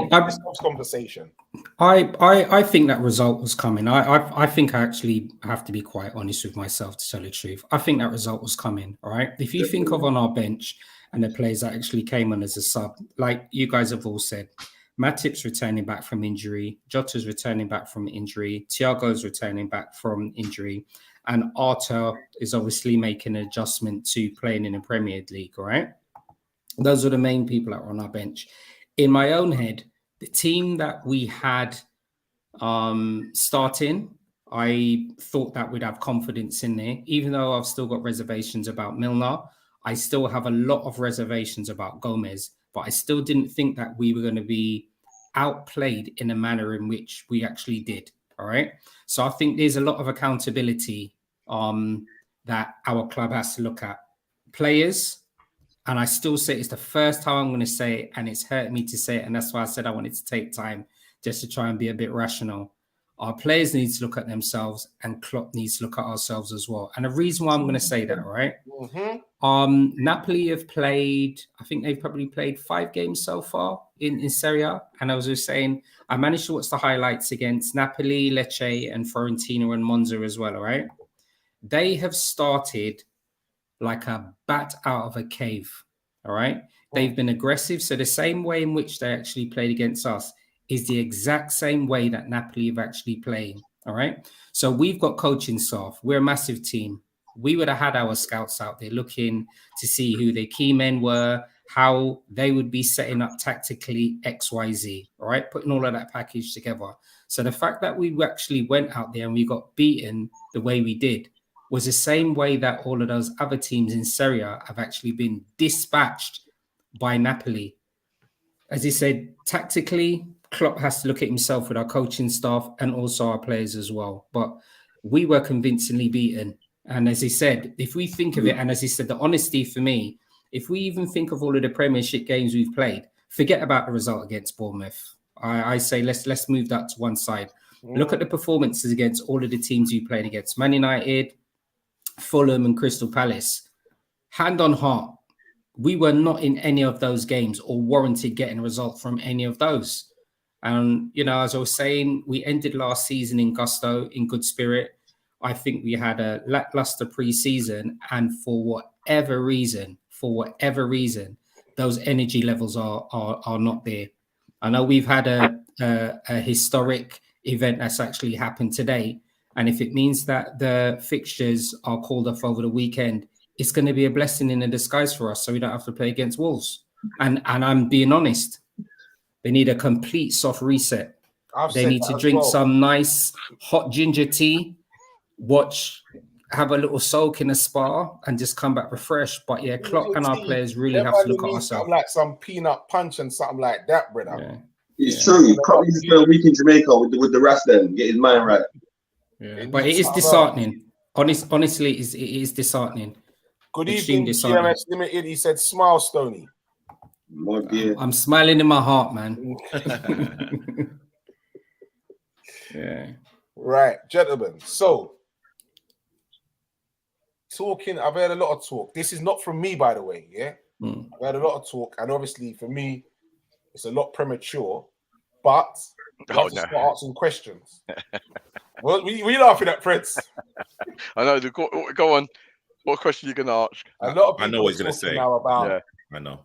conversation. I think that result was coming. I think I actually have to be quite honest with myself to tell the truth. I think that result was coming. All right. If you think of on our bench and the players that actually came on as a sub, like you guys have all said, Matip's returning back from injury, Jota's returning back from injury, Thiago's returning back from injury, and Arthur is obviously making an adjustment to playing in the Premier League. All right. Those are the main people that were on our bench. In my own head, the team that we had starting, I thought that we'd have confidence in there. Even though I've still got reservations about Milner, I still have a lot of reservations about Gomez, but I still didn't think that we were going to be outplayed in a manner in which we actually did. All right. So I think there's a lot of accountability that our club has to look at. Players, and I still say it's the first time I'm going to say it, and it's hurt me to say it. And that's why I said I wanted to take time just to try and be a bit rational. Our players need to look at themselves, and Klopp needs to look at ourselves as well. And the reason why I'm going to say that, right? Napoli have played, I think they've probably played 5 games so far in Serie A. And I was just saying, I managed to watch the highlights against Napoli, Lecce, and Fiorentina and Monza as well, all right? They have started like a bat out of a cave, all right? They've been aggressive. So the same way in which they actually played against us is the exact same way that Napoli have actually played, all right? So we've got coaching staff. We're a massive team. We would have had our scouts out there looking to see who their key men were, how they would be setting up tactically X, Y, Z, all right? Putting all of that package together. So the fact that we actually went out there and we got beaten the way we did was the same way that all of those other teams in Serie A have actually been dispatched by Napoli. As he said, tactically, Klopp has to look at himself with our coaching staff and also our players as well. But we were convincingly beaten. And as he said, if we think of it, and as he said, the honesty for me, if we even think of all of the Premiership games we've played, forget about the result against Bournemouth. I say let's move that to one side. Look at the performances against all of the teams you played against. Man United, Fulham and Crystal Palace. Hand on heart, we were not in any of those games or warranted getting a result from any of those. And, you know, as I was saying, we ended last season in gusto, in good spirit. I think we had a lackluster pre-season, and for whatever reason, those energy levels are not there. I know we've had a historic event that's actually happened today, and if it means that the fixtures are called off over the weekend, it's going to be a blessing in a disguise for us, so we don't have to play against Wolves. And I'm being honest, they need a complete soft reset. They need to drink some nice hot ginger tea, watch have a little soak in a spa and just come back refreshed. But yeah, Klopp and our players really have to look at ourselves. Like some peanut punch and something like that, brother. Yeah. It's true. Klopp needs to spend a week in Jamaica with the rest then, get his mind right. Yeah, but it is disheartening. Honestly, it is disheartening. Good evening, GMS Limited. He said, "Smile, Stoney." My dear. I'm smiling in my heart, man. Yeah. Right, gentlemen. So, I've heard a lot of talk. This is not from me, by the way. Yeah, I've heard a lot of talk, and obviously for me, it's a lot premature. But start asking questions. What are you laughing at, Prince? I know. Go on. What question are you going to ask? A lot of people I know what he's going to say now about. Yeah, I know.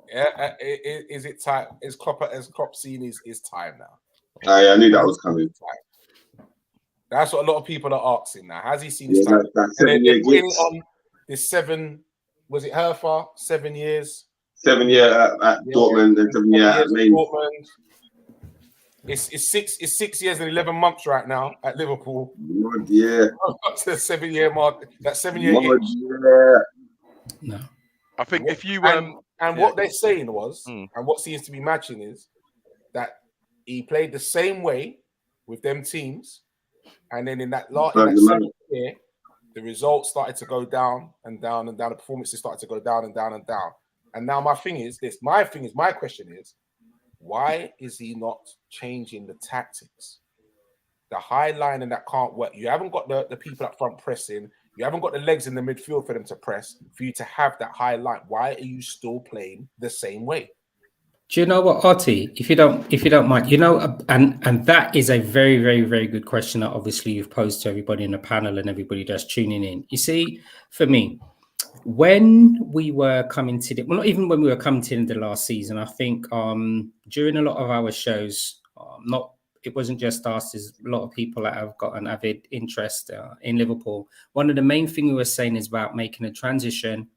Yeah, is it time? Is Klopp seen his time now? I knew that was coming. That's what a lot of people are asking now. Has he seen his time? That's and they're putting on this 7. Was it Herfa? 7 years. 7 year at Dortmund and 7 year at Mainz. Dortmund. It's 6 years and 11 months right now at Liverpool. Yeah. Up to the 7 year mark. That 7 year itch. No. I think if you what they're saying was, and what seems to be matching is that he played the same way with them teams, and then in that 7th year, the results started to go down and down and down. The performances started to go down and down and down. And now my question is, why is he not changing the tactics? The high line and that can't work. You haven't got the people up front pressing. You haven't got the legs in the midfield for them to press, for you to have that high line. Why are you still playing the same way? Do you know what, Artie? If you don't mind, and that is a very, very, very good question that obviously you've posed to everybody in the panel and everybody that's tuning in. You see, for me, when we were coming to not even when we were coming to the last season, I think during a lot of our shows, it wasn't just us, there's a lot of people that have got an avid interest in Liverpool. One of the main things we were saying is about making a transition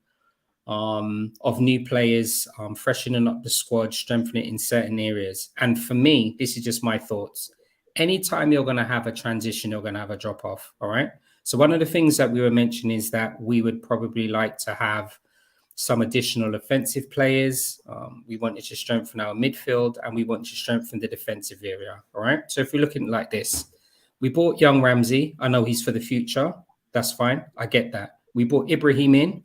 of new players, freshening up the squad, strengthening it in certain areas. And for me, this is just my thoughts. Anytime you're going to have a transition, you're going to have a drop off. All right. So one of the things that we were mentioning is that we would probably like to have some additional offensive players. We wanted to strengthen our midfield and we want to strengthen the defensive area. All right. So if we're looking like this, we bought young Ramsey. I know he's for the future. That's fine. I get that. We brought Ibrahim in.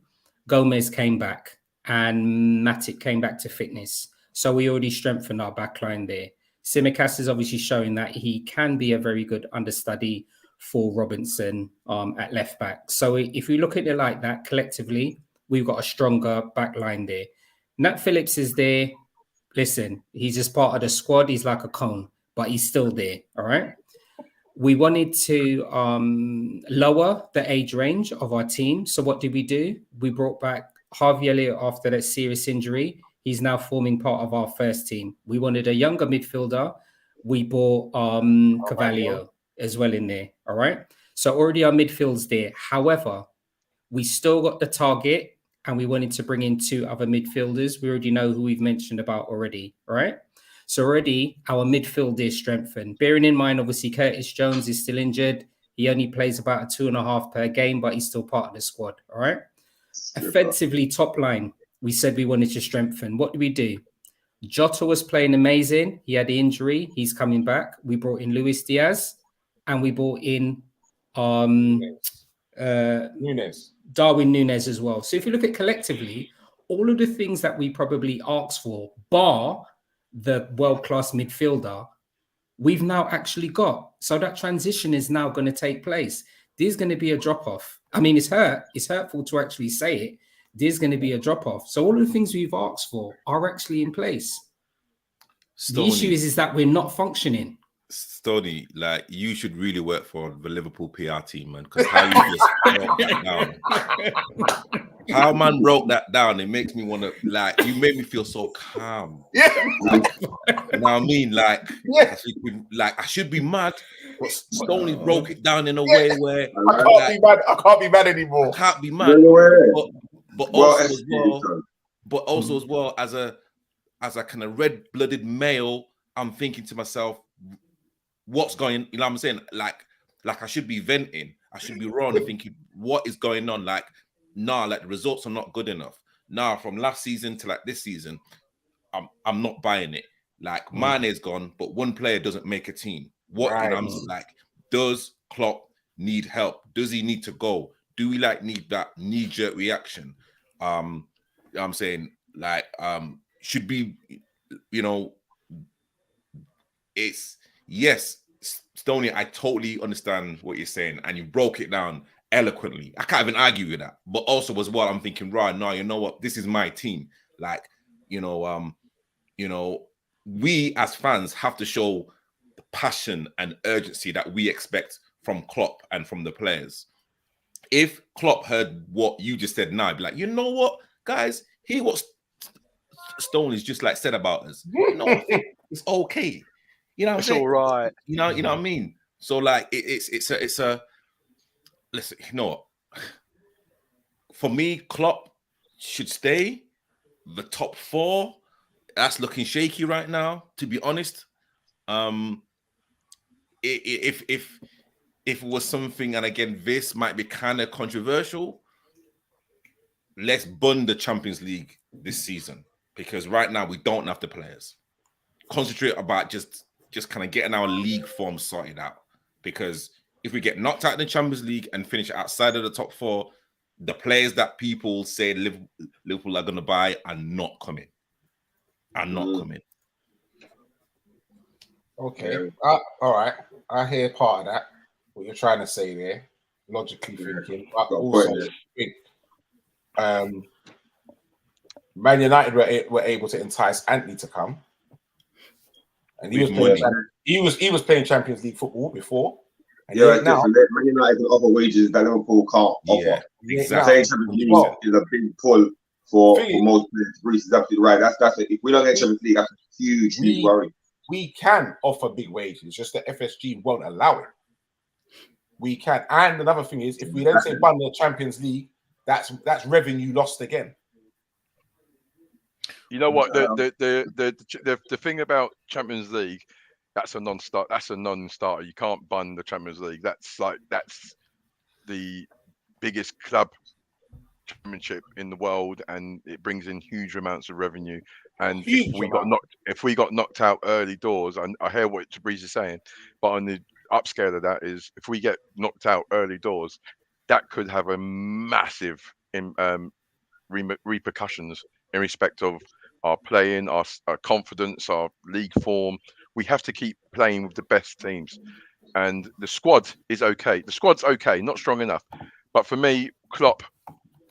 Gomez came back and Matic came back to fitness. So we already strengthened our backline there. Tsimikas is obviously showing that he can be a very good understudy for Robinson at left back. So if we look at it like that, collectively, we've got a stronger backline there. Nat Phillips is there. Listen, he's just part of the squad. He's like a cone, but he's still there. All right. We wanted to lower the age range of our team. So what did we do? We brought back Harvey Elliott after that serious injury. He's now forming part of our first team. We wanted a younger midfielder. We bought Carvalho as well in there. All right. So already our midfield's there. However, we still got the target and we wanted to bring in 2 other midfielders. We already know who we've mentioned about already. All right. So already our midfield is strengthened. Bearing in mind, obviously, Curtis Jones is still injured. He only plays about a 2.5 per game, but he's still part of the squad. All right. Offensively, top line, we said we wanted to strengthen. What did we do? Jota was playing amazing. He had the injury. He's coming back. We brought in Luis Diaz and we brought in Darwin Núñez as well. So if you look at collectively, all of the things that we probably asked for, bar the world-class midfielder, we've now actually got. So that transition is now going to take place. There's going to be a drop-off. I mean, it's hurtful to actually say it. There's going to be a drop-off. So all of the things we've asked for are actually in place. Stoney, the issue is that we're not functioning. Stoney, like, you should really work for the Liverpool PR team, man, because how you just broke that down. How man broke that down, it makes me want to, like, you made me feel so calm. Yeah. Like, you know what I mean? Like, yeah. I should be mad, but Stoney broke it down in a way where I can't be mad. I can't be mad anymore. I can't be mad. But also as well as a kind of red-blooded male, I'm thinking to myself, what's going, you know what I'm saying? Like I should be venting. I should be wrong and thinking, what is going on? Like, nah, like the results are not good enough. Nah, from last season to like this season, I'm not buying it. Like Mane's gone, but one player doesn't make a team. What you know? I'm like, does Klopp need help? Does he need to go? Do we like need that knee-jerk reaction? I'm saying like should be, you know, it's yes, Stoney, I totally understand what you're saying, and you broke it down eloquently. I can't even argue with that. But also as well, I'm thinking, right, no, you know what? This is my team. Like, you know, we as fans have to show the passion and urgency that we expect from Klopp and from the players. If Klopp heard what you just said now, I'd be like, you know what, guys, hear what Stoney's just like said about us. No, it's okay. You know what I'm saying? All right. You know what I mean? So like it's a listen, you know what? For me, Klopp should stay. The top 4, that's looking shaky right now, to be honest. If it was something, and again, this might be kind of controversial, let's bun the Champions League this season, because right now we don't have the players. Concentrate about just kind of getting our league form sorted out, because if we get knocked out in the Champions League and finish outside of the top 4, the players that people say Liverpool are going to buy are not coming. Okay. All right. I hear part of that, what you're trying to say there, logically thinking, but also think Man United were able to entice Anthony to come, and he was playing Champions League football before. And now Man United can offer wages that Liverpool can't offer. Exactly. Champions League is a big pull for most players. Bruce is absolutely right. That's it. If we don't get Champions League, that's a huge worry. We can offer big wages, just that FSG won't allow it. We can, and another thing is, if we then say bundle Champions League, that's revenue lost again. You know what? The thing about Champions League, that's a non-start. That's a non-starter. You can't bun the Champions League. That's the biggest club championship in the world, and it brings in huge amounts of revenue. And if we got knocked out early doors, and I hear what Tabriz is saying, but on the upscale of that is, if we get knocked out early doors, that could have a massive repercussions in respect of our playing, our confidence, our league form. We have to keep playing with the best teams, and the squad is okay. The squad's okay, not strong enough. But for me, Klopp,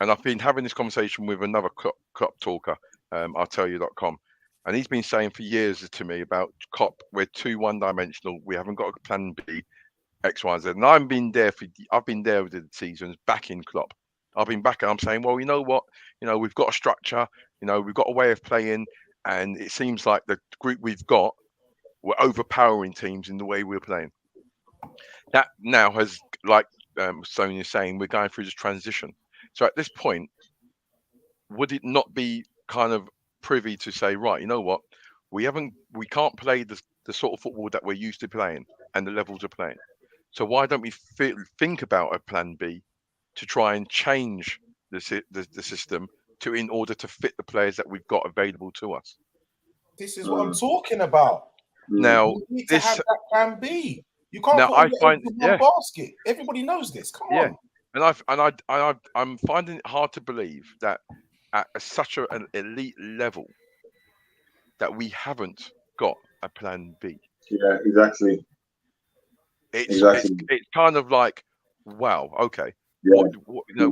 and I've been having this conversation with another Klopp talker, I'llTellYou.com, and he's been saying for years to me about Klopp, we're too one-dimensional. We haven't got a plan B, X, Y, Z. And I've been there with the seasons backing Klopp. I've been back, and I'm saying, well, you know what? You know, we've got a structure. You know, we've got a way of playing, and it seems like the group we've got, we're overpowering teams in the way we're playing. That now has, like Sonia's saying, we're going through this transition. So at this point, would it not be kind of privy to say, right, you know what, we can't play the sort of football that we're used to playing and the levels of playing. So why don't we think about a plan B to try and change the system in order to fit the players that we've got available to us? This is what I'm talking about. Now, you need to have that plan B. You can't put all your eggs in one basket. Everybody knows this. Come on. And I'm finding it hard to believe that at such an elite level that we haven't got a plan B. Yeah, exactly. It's kind of like, wow, okay. Yeah.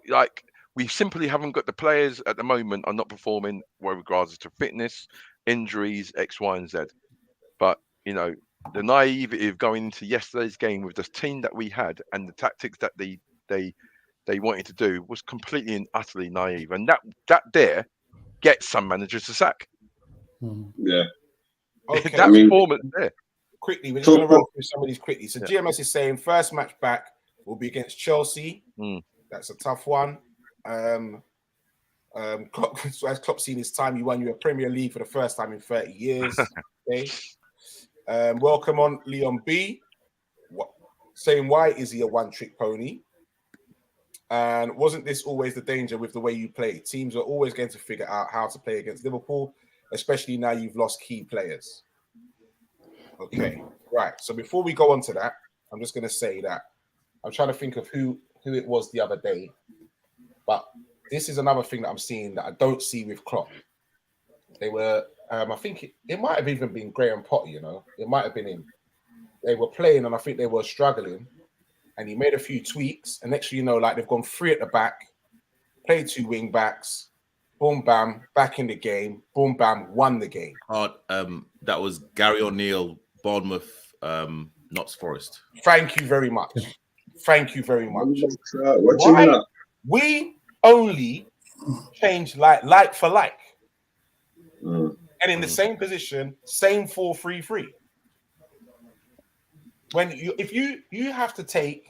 Like, we simply haven't got the players at the moment are not performing with regards to fitness, injuries, X, Y, and Z. But, you know, the naivety of going into yesterday's game with the team that we had and the tactics that they wanted to do was completely and utterly naive. And that there gets some managers to sack. Yeah. Okay. That performance there. Quickly, we're just going to run through some of these quickly. So GMS is saying first match back will be against Chelsea. That's a tough one. Klopp, as Klopp's seen his time, he won you a Premier League for the first time in 30 years. Okay. Welcome on Leon B. saying, why is he a one-trick pony? And wasn't this always the danger with the way you play? Teams are always going to figure out how to play against Liverpool, especially now you've lost key players. Okay, right. So before we go on to that, I'm just going to say that I'm trying to think of who it was the other day. But this is another thing that I'm seeing that I don't see with Klopp. They were, I think it might have even been Graham Potter, you know. It might have been him. They were playing and I think they were struggling. And he made a few tweaks. And next thing you know, like they've gone 3 at the back, played 2 wing backs, boom, bam, back in the game, boom, bam, won the game. That was Gary O'Neill, Bournemouth, Notts Forest. Thank you very much. Thank you very much. Why? We only change like for like. And in the same position, same 4-3-3. When you have to take,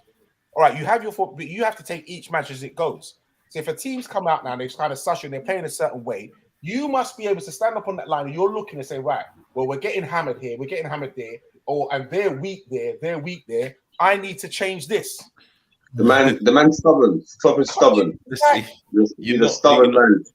all right, you have your foot, but you have to take each match as it goes. So if a team's come out now and they've kind of sush and they're playing a certain way, you must be able to stand up on that line and you're looking and say, right, well, we're getting hammered here, we're getting hammered there, and they're weak there, they're weak there. I need to change this. The man's stubborn. Klopp is stubborn. He's a stubborn man.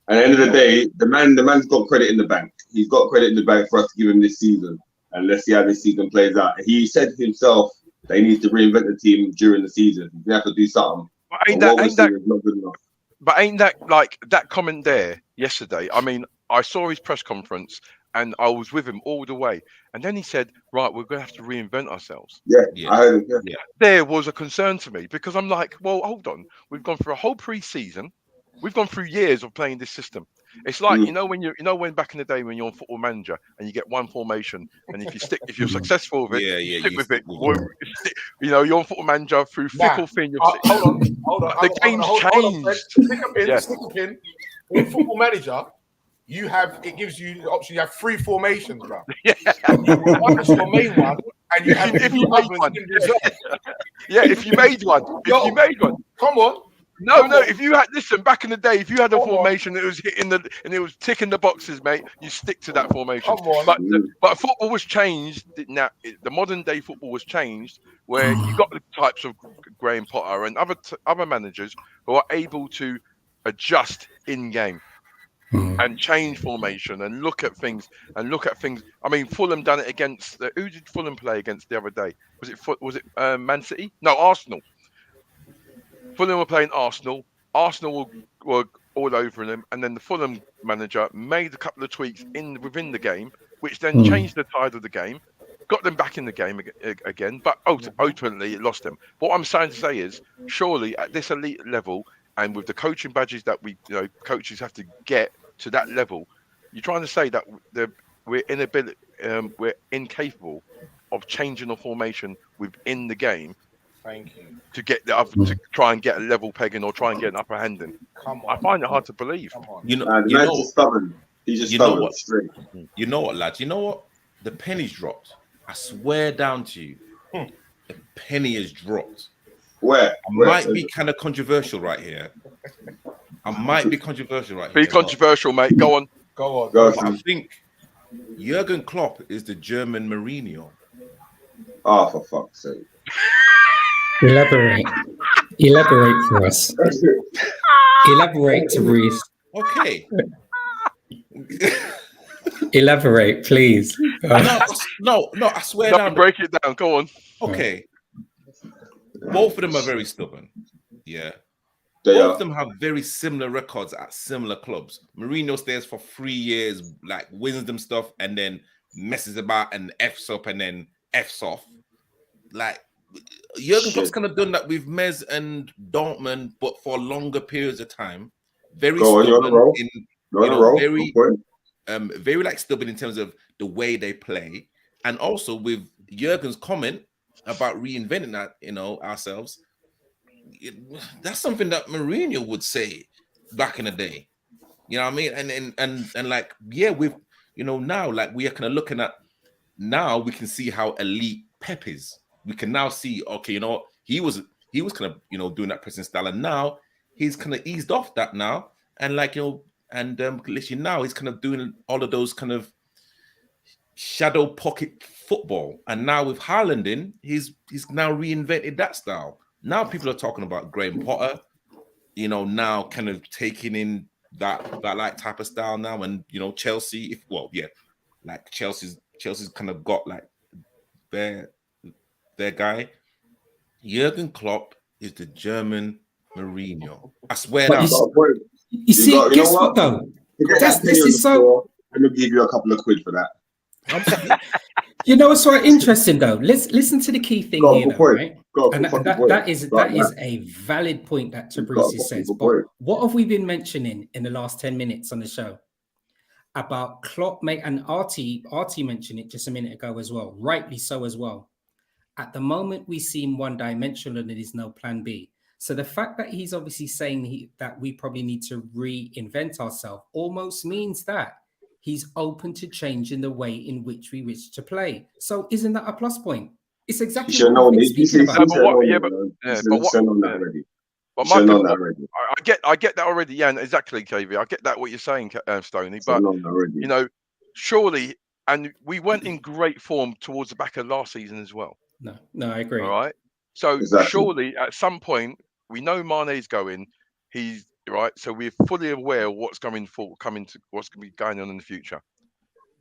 At the end of the day, the man's got credit in the bank. He's got credit in the bank for us to give him this season. And let's see how this season plays out. He said himself that he needs to reinvent the team during the season. He has to do something. But ain't that not good enough? But ain't that like that comment there yesterday? I mean, I saw his press conference and I was with him all the way. And then he said, right, we're going to have to reinvent ourselves. Yeah. I heard it. Yeah. There was a concern to me because I'm like, well, hold on. We've gone through a whole pre-season. We've gone through years of playing this system. It's like when back in the day when you're on Football Manager and you get one formation, and if you're successful with it, you stick with it. You're on Football Manager through thick or thin. Hold on. The game's changed. Stick a pin. In Football Manager, it gives you the option. You have 3 formations, bro. Yeah. One is your main one, and you have if you made one. Yeah, if you made one. Come on. No. If you had back in the day, if you had a formation that was hitting and it was ticking the boxes, mate, you stick to that formation. Come on. But football was changed. Now the modern day football was changed, where you got the types of Graham Potter and other managers who are able to adjust in game and change formation and look at things. I mean, Fulham done it against who did Fulham play against the other day? Was it Man City? No, Arsenal. Fulham were playing Arsenal. Arsenal were all over them, and then the Fulham manager made a couple of tweaks within the game, which then changed the tide of the game, got them back in the game again. But ultimately, it lost them. But what I'm trying to say is, surely at this elite level, and with the coaching badges that coaches have to get to that level, you're trying to say that we're incapable of changing a formation within the game. Thank you. To get to try and get a level pegging or try and get an upper handing. Come on. I find it hard to believe. The man's just stubborn. He's just stubborn. Straight. You know what, lads? You know what? The penny's dropped. I swear down to you. The penny has dropped. Where? I might be kind of controversial right here. Be controversial, mate. Go on. I think Jurgen Klopp is the German Mourinho. Oh, for fuck's sake. Elaborate for us. Elaborate, Reese. Okay. Elaborate, please. No, I swear down. Break it down. Go on. Okay. Both of them are very stubborn. Yeah. Both of them have very similar records at similar clubs. Mourinho stays for 3 years, like wins them stuff, and then messes about and F's up and then F's off. Like Jurgen Klopp's kind of done that with Mez and Dortmund, but for longer periods of time. Very stubborn very like stubborn in terms of the way they play, and also with Jurgen's comment about reinventing that, ourselves. That's something that Mourinho would say back in the day. You know what I mean? And like, yeah, we've now like we are kind of looking at now we can see how elite Pep is. We can now see, okay, he was kind of doing that pressing style, and now he's kind of eased off that now, and like literally now he's kind of doing all of those kind of shadow pocket football. And now with Haaland in, he's now reinvented that style. Now people are talking about Graham Potter, you know, now kind of taking in that like type of style now. And, you know, Chelsea, like Chelsea's kind of got like their guy. Jurgen Klopp is the German Mourinho. I swear now. You see, guess what though? This is so. I'm gonna give you a couple of quid for that. You know what's so interesting though? Let's listen to the key thing here, though, right? And that is a valid point that Tabrisi says. But what have we been mentioning in the last 10 minutes on the show about Klopp? And Artie mentioned it just a minute ago as well, rightly so as well. At the moment, we seem one-dimensional and there is no plan B. So the fact that he's obviously saying that we probably need to reinvent ourselves almost means that he's open to changing the way in which we wish to play. So isn't that a plus point? It's exactly what we've been speaking about. I get that already. Yeah, exactly, KV. I get that what you're saying, Stoney. But you know, surely, and we went in great form towards the back of last season as well. No, I agree. All right. So surely at some point we know Mane's going. He's right. So we're fully aware of what's going to be going on in the future.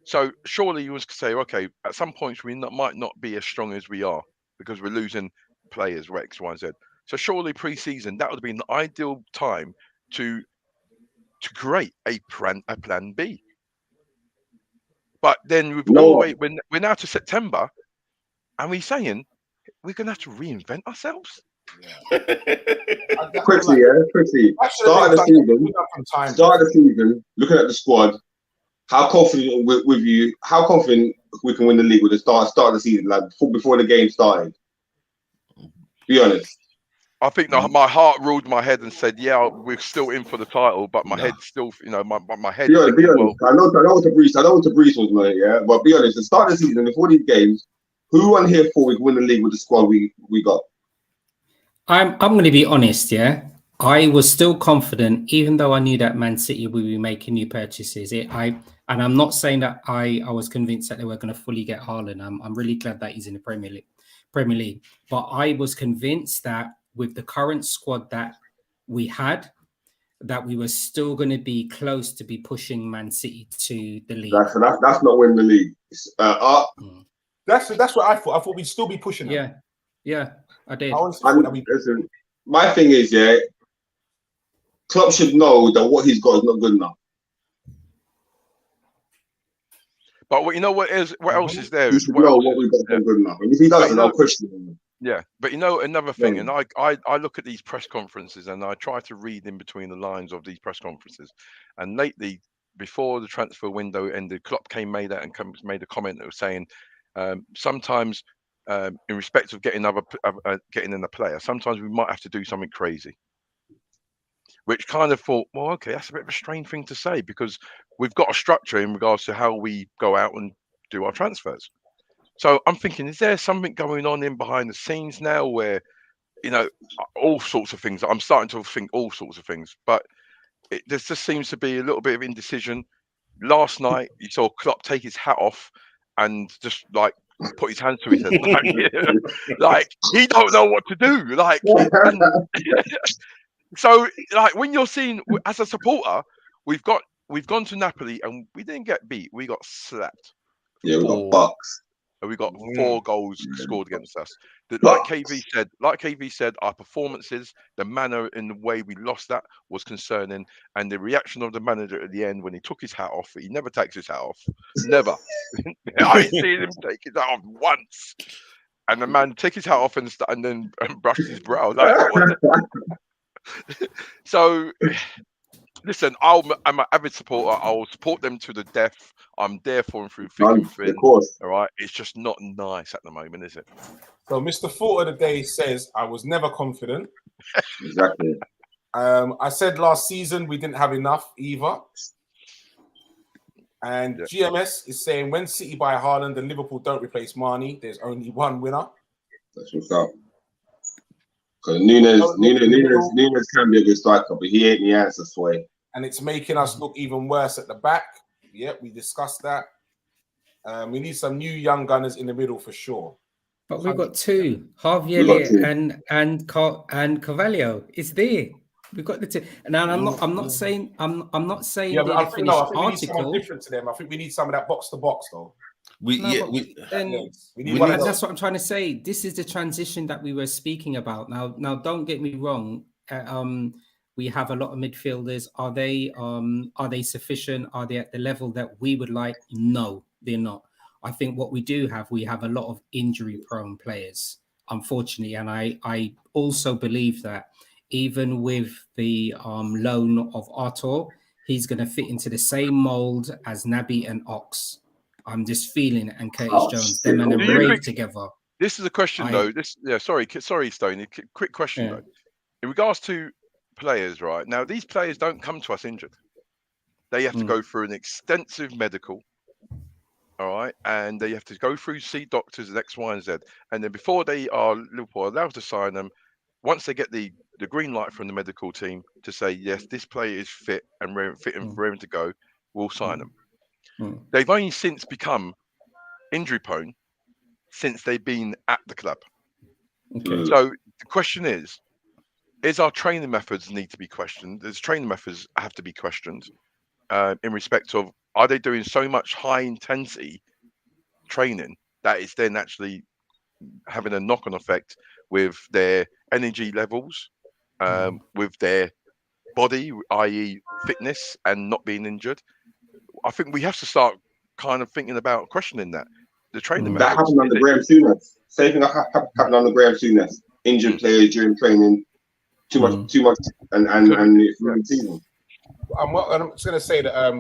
So surely you was to say, okay, at some points we might not be as strong as we are because we're losing players, X, Y, Z. So surely pre-season that would have been the ideal time to create a plan B. But then we're now to September, and we're saying we're gonna have to reinvent ourselves. Yeah. quickly. Start of the season. Looking at the squad, how confident with you? How confident we can win the league with the start of the season, like before the game started? Be honest. I think my heart ruled my head and said, "Yeah, we're still in for the title," but my head still, you know, my head. Be honest. I know what Tabrisi was like, yeah. But be honest, the start of the season, before these games, who won here for we can win the league with the squad we got? I'm going to be honest, yeah. I was still confident, even though I knew that Man City would be making new purchases. And I'm not saying that I was convinced that they were going to fully get Haaland. I'm really glad that he's in the Premier League. But I was convinced that with the current squad that we had, that we were still going to be close to be pushing Man City to the league. That's not winning the league. That's what I thought. I thought we'd still be pushing them. Yeah, I did. Listen, my thing is, yeah, Klopp should know that what he's got is not good enough. But you know what else is there? He should know what we've got is not good enough. And if he doesn't, I'll question him. Yeah, but you know another thing, and I look at these press conferences and I try to read in between the lines of these press conferences. And lately, before the transfer window ended, Klopp made a comment that was saying sometimes in respect of getting in a player, sometimes we might have to do something crazy. Which kind of thought, well, okay, that's a bit of a strange thing to say because we've got a structure in regards to how we go out and do our transfers. So I'm thinking, is there something going on in behind the scenes now where, you know, all sorts of things? I'm starting to think all sorts of things, but there just seems to be a little bit of indecision. Last night, you saw Klopp take his hat off and just like put his hands to his head, like he don't know what to do. So, like when you're seeing as a supporter, we've gone to Napoli and we didn't get beat. We got slapped. Yeah, we got bucks. And we got 4 goals scored against us. Like KV said, our performances, the manner in the way we lost that was concerning, and the reaction of the manager at the end when he took his hat off. He never takes his hat off. Never. I ain't seen him take his hat off once. And the man take his hat off and then brush his brow. So, listen, I'm an avid supporter. I'll support them to the death. I'm there for them through thick and thin. Of course. All right. It's just not nice at the moment, is it? So, Mr. Thought of the Day says, I was never confident. Exactly. I said last season we didn't have enough either. And GMS is saying, when City buy Haaland and Liverpool don't replace Mane, there's only one winner. That's what's up. Because Nunes can be a good striker, but he ain't the answer for it. And it's making us look even worse at the back. Yep, we discussed that. We need some new young gunners in the middle for sure. But we've got two, Javier and Carvalho. It's there. We've got the two. Now I'm not saying Yeah, but I think we need someone different to them. I think we need some of that box to box though. We need that's what I'm trying to say. This is the transition that we were speaking about. Now don't get me wrong. We have a lot of midfielders. Are they sufficient? Are they at the level that we would like? No, they're not. I think what we have a lot of injury-prone players, unfortunately, and I also believe that even with the loan of Artur, he's going to fit into the same mold as Naby and Ox. I'm just feeling it, and Curtis Jones, them and Ray together. This is a question though. Sorry, Stone. Quick question though. In regards to players, right now, these players don't come to us injured. They have to go through an extensive medical. All right, and they have to go through, see doctors and X, Y, and Z, and then before Liverpool allowed to sign them, once they get the green light from the medical team to say yes, this player is fit and ready to go, we'll sign them. They've only since become injury prone since they've been at the club. Okay. So the question is our training methods need to be questioned? Does training methods have to be questioned in respect of, are they doing so much high intensity training that it's then actually having a knock-on effect with their energy levels, with their body, i.e. fitness, and not being injured? I think we have to start kind of thinking about questioning that. The training that happened under Graham Souness. Same thing happened under Graham Souness. Injured players during training, too much, and season. I'm just gonna say that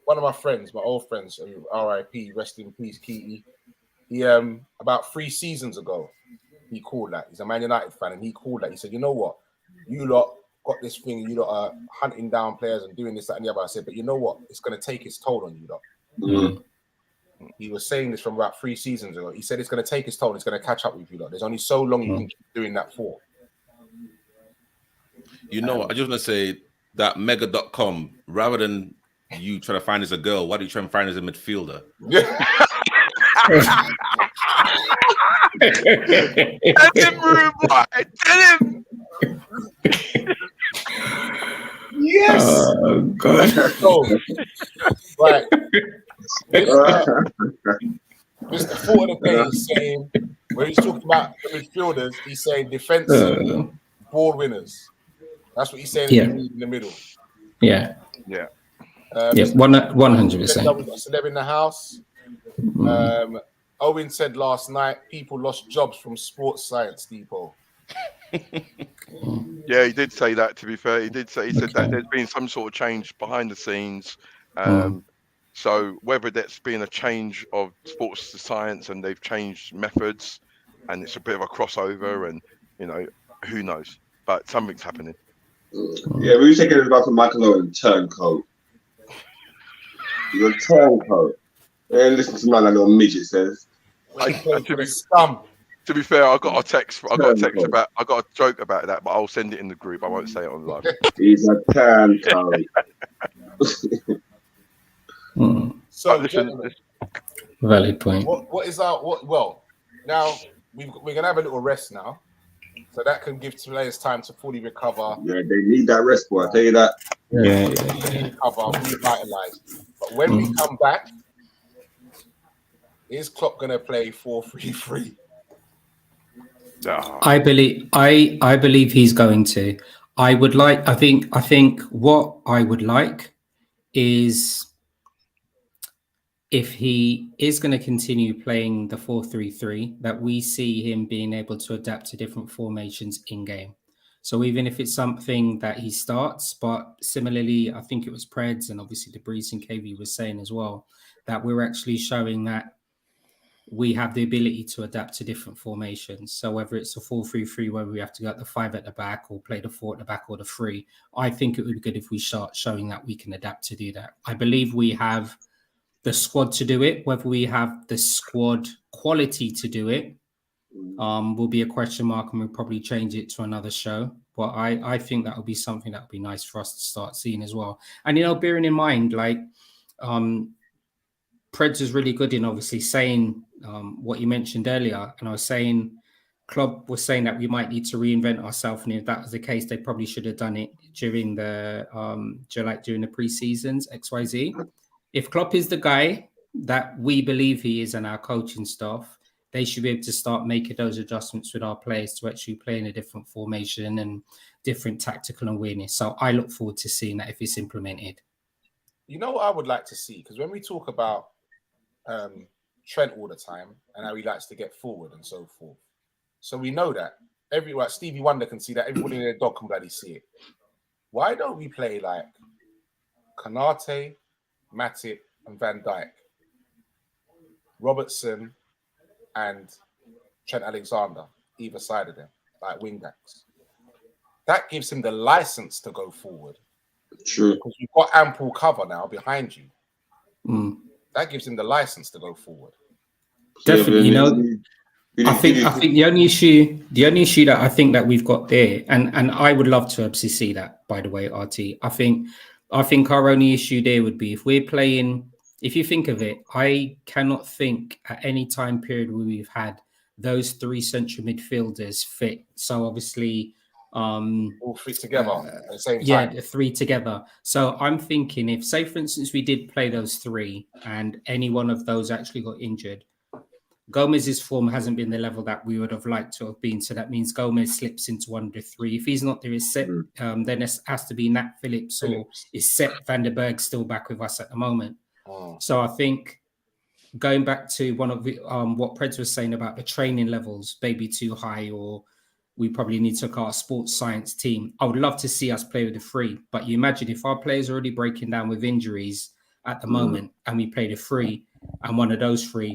one of my friends, my old friends, R.I.P. rest in peace, Keaty. He about 3 seasons ago, he called that. He's a Man United fan, and he called that. He said, "You know what? You lot got this thing. You lot are hunting down players and doing this, that, and the other." I said, "But you know what? It's gonna take its toll on you lot." He was saying this from about 3 seasons ago. He said it's gonna take its toll. It's gonna catch up with you lot. There's only so long you can keep doing that for. You know what? I just want to say that mega.com, rather than you trying to find as a girl, why do you try and find as a midfielder? Tell him. Yes. Oh God. Right. Mr. Ford of the day is saying, when he's talking about the midfielders, he's saying defensive ball winners. That's what he's saying in the middle. Yeah. 100%. We've got celeb in the house. Owen said last night people lost jobs from Sports Science Depot. Yeah, he did say that. To be fair, he said that there's been some sort of change behind the scenes. So whether that's been a change of sports to science and they've changed methods, and it's a bit of a crossover, and who knows? But something's happening. Yeah, we were taking it about from Michael Owen, turncoat. You're a turncoat. And listen to that little midget says. To be fair, I got a text about, I got a joke about that, but I'll send it in the group. I won't say it on live. He's a turncoat. So, listen, valid point. What is our well? Now we're gonna have a little rest now, so that can give players time to fully recover. Yeah, they need that rest, boy. I tell you that. Yeah. Recover, revitalize. But when we come back, is Klopp gonna play 4-3-3? I believe he's going to. I think what I would like is, if he is going to continue playing the 4-3-3, that we see him being able to adapt to different formations in game. So even if it's something that he starts, but similarly, I think it was Preds and obviously Debris and KV was saying as well, that we're actually showing that we have the ability to adapt to different formations. So whether it's a 4-3-3 where we have to get the 5 at the back or play the 4 at the back or the 3, I think it would be good if we start showing that we can adapt to do that. I believe we have the squad to do it. Whether we have the squad quality to do it will be a question mark, and we'll probably change it to another show. But I think that would be something that would be nice for us to start seeing as well. And, bearing in mind, Preds is really good in obviously saying what you mentioned earlier, and I was saying Klopp was saying that we might need to reinvent ourselves, and if that was the case, they probably should have done it during the during the pre-seasons XYZ. If Klopp is the guy that we believe he is and our coaching staff, they should be able to start making those adjustments with our players to actually play in a different formation and different tactical awareness. So I look forward to seeing that if it's implemented. You know what I would like to see? Because when we talk about Trent all the time and how he likes to get forward and so forth, so we know that everywhere Stevie Wonder can see that, everybody in their dog can bloody see it. Why don't we play like Konate, Matip, and Van Dijk, Robertson, and Trent Alexander, either side of them, like wing backs? That gives him the license to go forward. True. Because you've got ample cover now behind you. That gives him the license to go forward. Definitely, I think the only issue that I think that we've got there, and I would love to obviously see that, by the way, RT. I think our only issue there would be if we're playing. If you think of it, I cannot think at any time period where we've had those three central midfielders fit. So obviously, all three together at the same time. Yeah, the three together. So I'm thinking if, say, for instance, we did play those three and any one of those actually got injured, Gomez's form hasn't been the level that we would have liked to have been. So that means Gomez slips into one of the three. If he's not there, it's set. Then it has to be Nat Phillips or is Sepp van der Berg still back with us at the moment. So I think going back to one of the, what Preds was saying about the training levels, maybe too high, or we probably need to look at our sports science team. I would love to see us play with the three. But you imagine if our players are already breaking down with injuries at the moment and we play the three and one of those three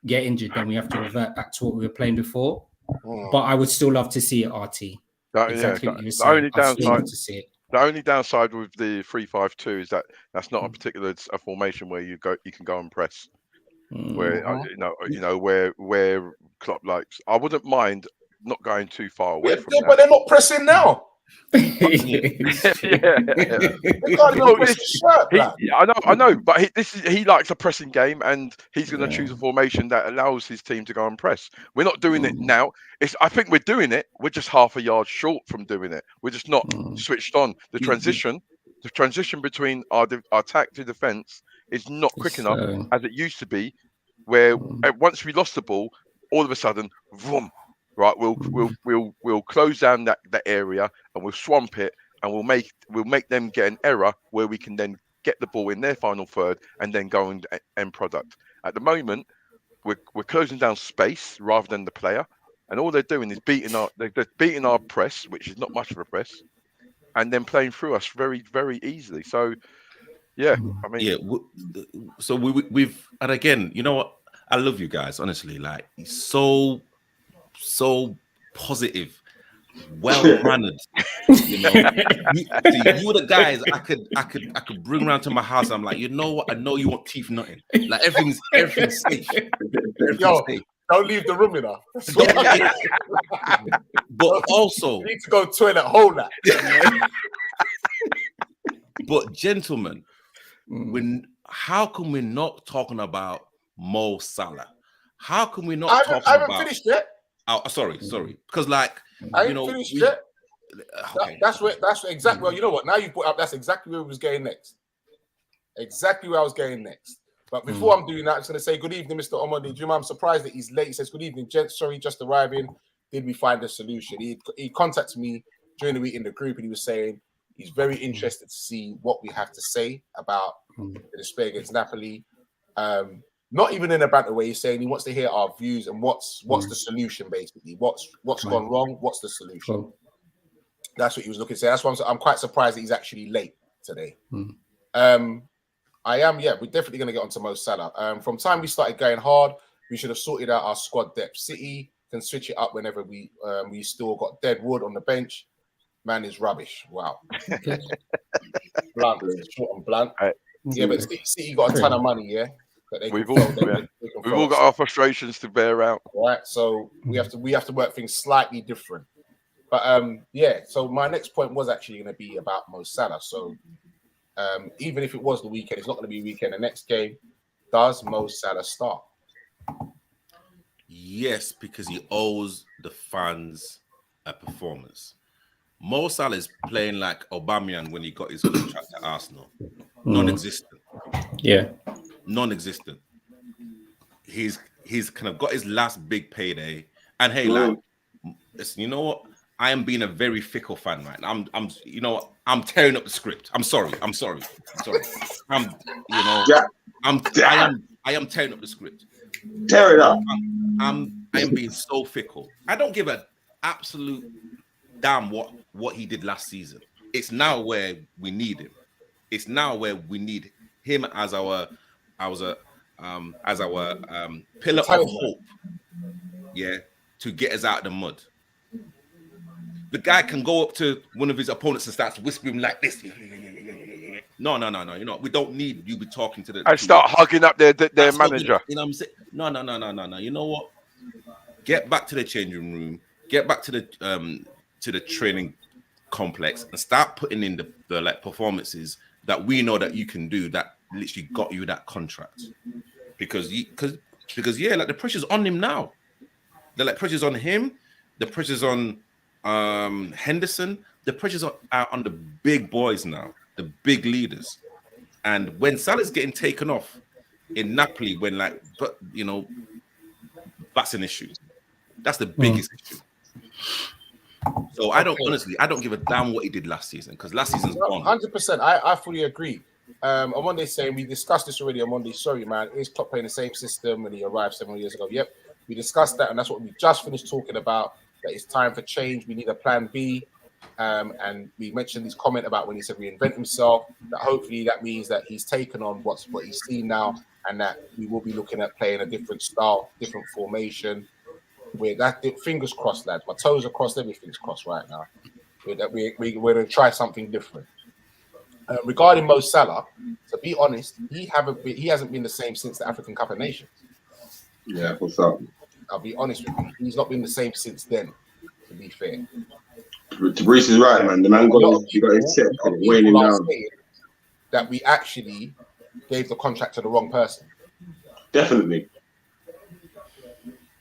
get injured, then we have to revert back to what we were playing before. But I would still love to see it, RT. Exactly what you were saying. The only downside with the 3-5-2 is that that's not a particular formation where you can go and press. Where where Klopp likes. I wouldn't mind not going too far away from that. But they're not pressing now. They can't even press his shirt, I know, but he likes a pressing game, and he's going to choose a formation that allows his team to go and press. We're not doing it now. I think we're doing it. We're just half a yard short from doing it. We're just not switched on. The transition between our attack to defense is not quick enough as it used to be. Where once we lost the ball, all of a sudden, vroom. Right, we'll close down that area and we'll swamp it, and we'll make them get an error where we can then get the ball in their final third and then go and end product. At the moment, we're closing down space rather than the player, and all they're doing is beating our press, which is not much of a press, and then playing through us very, very easily. So, yeah, I mean, so we've and again, you know what? I love you guys, honestly. Like, so positive, well-mannered. You know, you were the guys I could bring around to my house. I'm like, you know what? I know you want teeth, nothing. Like everything's safe. Safe. Don't leave the room, you know. But also, you need to go to toilet, hold that. But gentlemen, how come we're not talking about Mo Salah? How can we not talk about? I haven't finished yet. Oh, sorry. Because I ain't finished yet. Okay. That's exactly. Well, you know what? Now you put up. That's exactly where we was going next. Exactly where I was going next. But before I'm doing that, I'm just going to say good evening, Mr. Omodi. Do you mind? I'm surprised that he's late. He says, good evening, gents. Sorry, just arriving. Did we find a solution? He contacted me during the week in the group, and he was saying he's very interested to see what we have to say about the display against Napoli. Not even in a banter way. He's saying he wants to hear our views and what's the solution, basically. What's gone wrong? What's the solution? Cool. That's what he was looking to say. That's why I'm quite surprised that he's actually late today. I am, we're definitely going to get onto Mo Salah. From time we started going hard, we should have sorted out our squad depth. City can switch it up whenever we still got dead wood on the bench. Man is rubbish. Wow. Blunt, short and blunt. Yeah, but City got a ton of money, yeah. We've all got our frustrations to bear out, right? So we have to work things slightly different. But so my next point was actually going to be about Mo Salah. So even if it was the weekend, it's not going to be a weekend. The next game, does Mo Salah start? Yes, because he owes the fans a performance. Mo Salah is playing like Aubameyang when he got his contract at Arsenal. Non-existent. Yeah. Non-existent. He's kind of got his last big payday. And hey, like, you know what? I am being a very fickle fan, right? I'm tearing up the script. I'm sorry. I am tearing up the script. Tear it up. I am being so fickle. I don't give an absolute damn what he did last season. It's now where we need him. It's now where we need him as our pillar of hope. Yeah, to get us out of the mud. The guy can go up to one of his opponents and starts whispering like this. No. You know, we don't need you be talking to the and start hugging up their manager. You know what I'm saying? No. You know what? Get back to the changing room. Get back to the training complex and start putting in the like performances that we know that you can do that literally got you that contract. Because like the pressure's on him now. The like pressure's on him. The pressure's on Henderson. The pressure's on the big boys now, the big leaders. And when Salah's getting taken off in Napoli, that's an issue. That's the biggest issue. So I don't give a damn what he did last season, because last season's gone. 100%. I fully agree. On Monday saying we discussed this already on Monday. Sorry, man. Is Klopp playing the same system when he arrived 7 years ago? Yep. We discussed that, and that's what we just finished talking about. That it's time for change. We need a plan B. And we mentioned his comment about when he said reinvent himself, that hopefully that means that he's taken on what he's seen now, and that we will be looking at playing a different style, different formation. Fingers crossed, lads. My toes are crossed, everything's crossed right now. We're going to try something different. Regarding Mo Salah, to be honest, he hasn't been the same since the African Cup of Nations. Yeah, what's up? I'll be honest with you. He's not been the same since then, to be fair. Bruce is right, man. The man got his check weighing down. That we actually gave the contract to the wrong person. Definitely.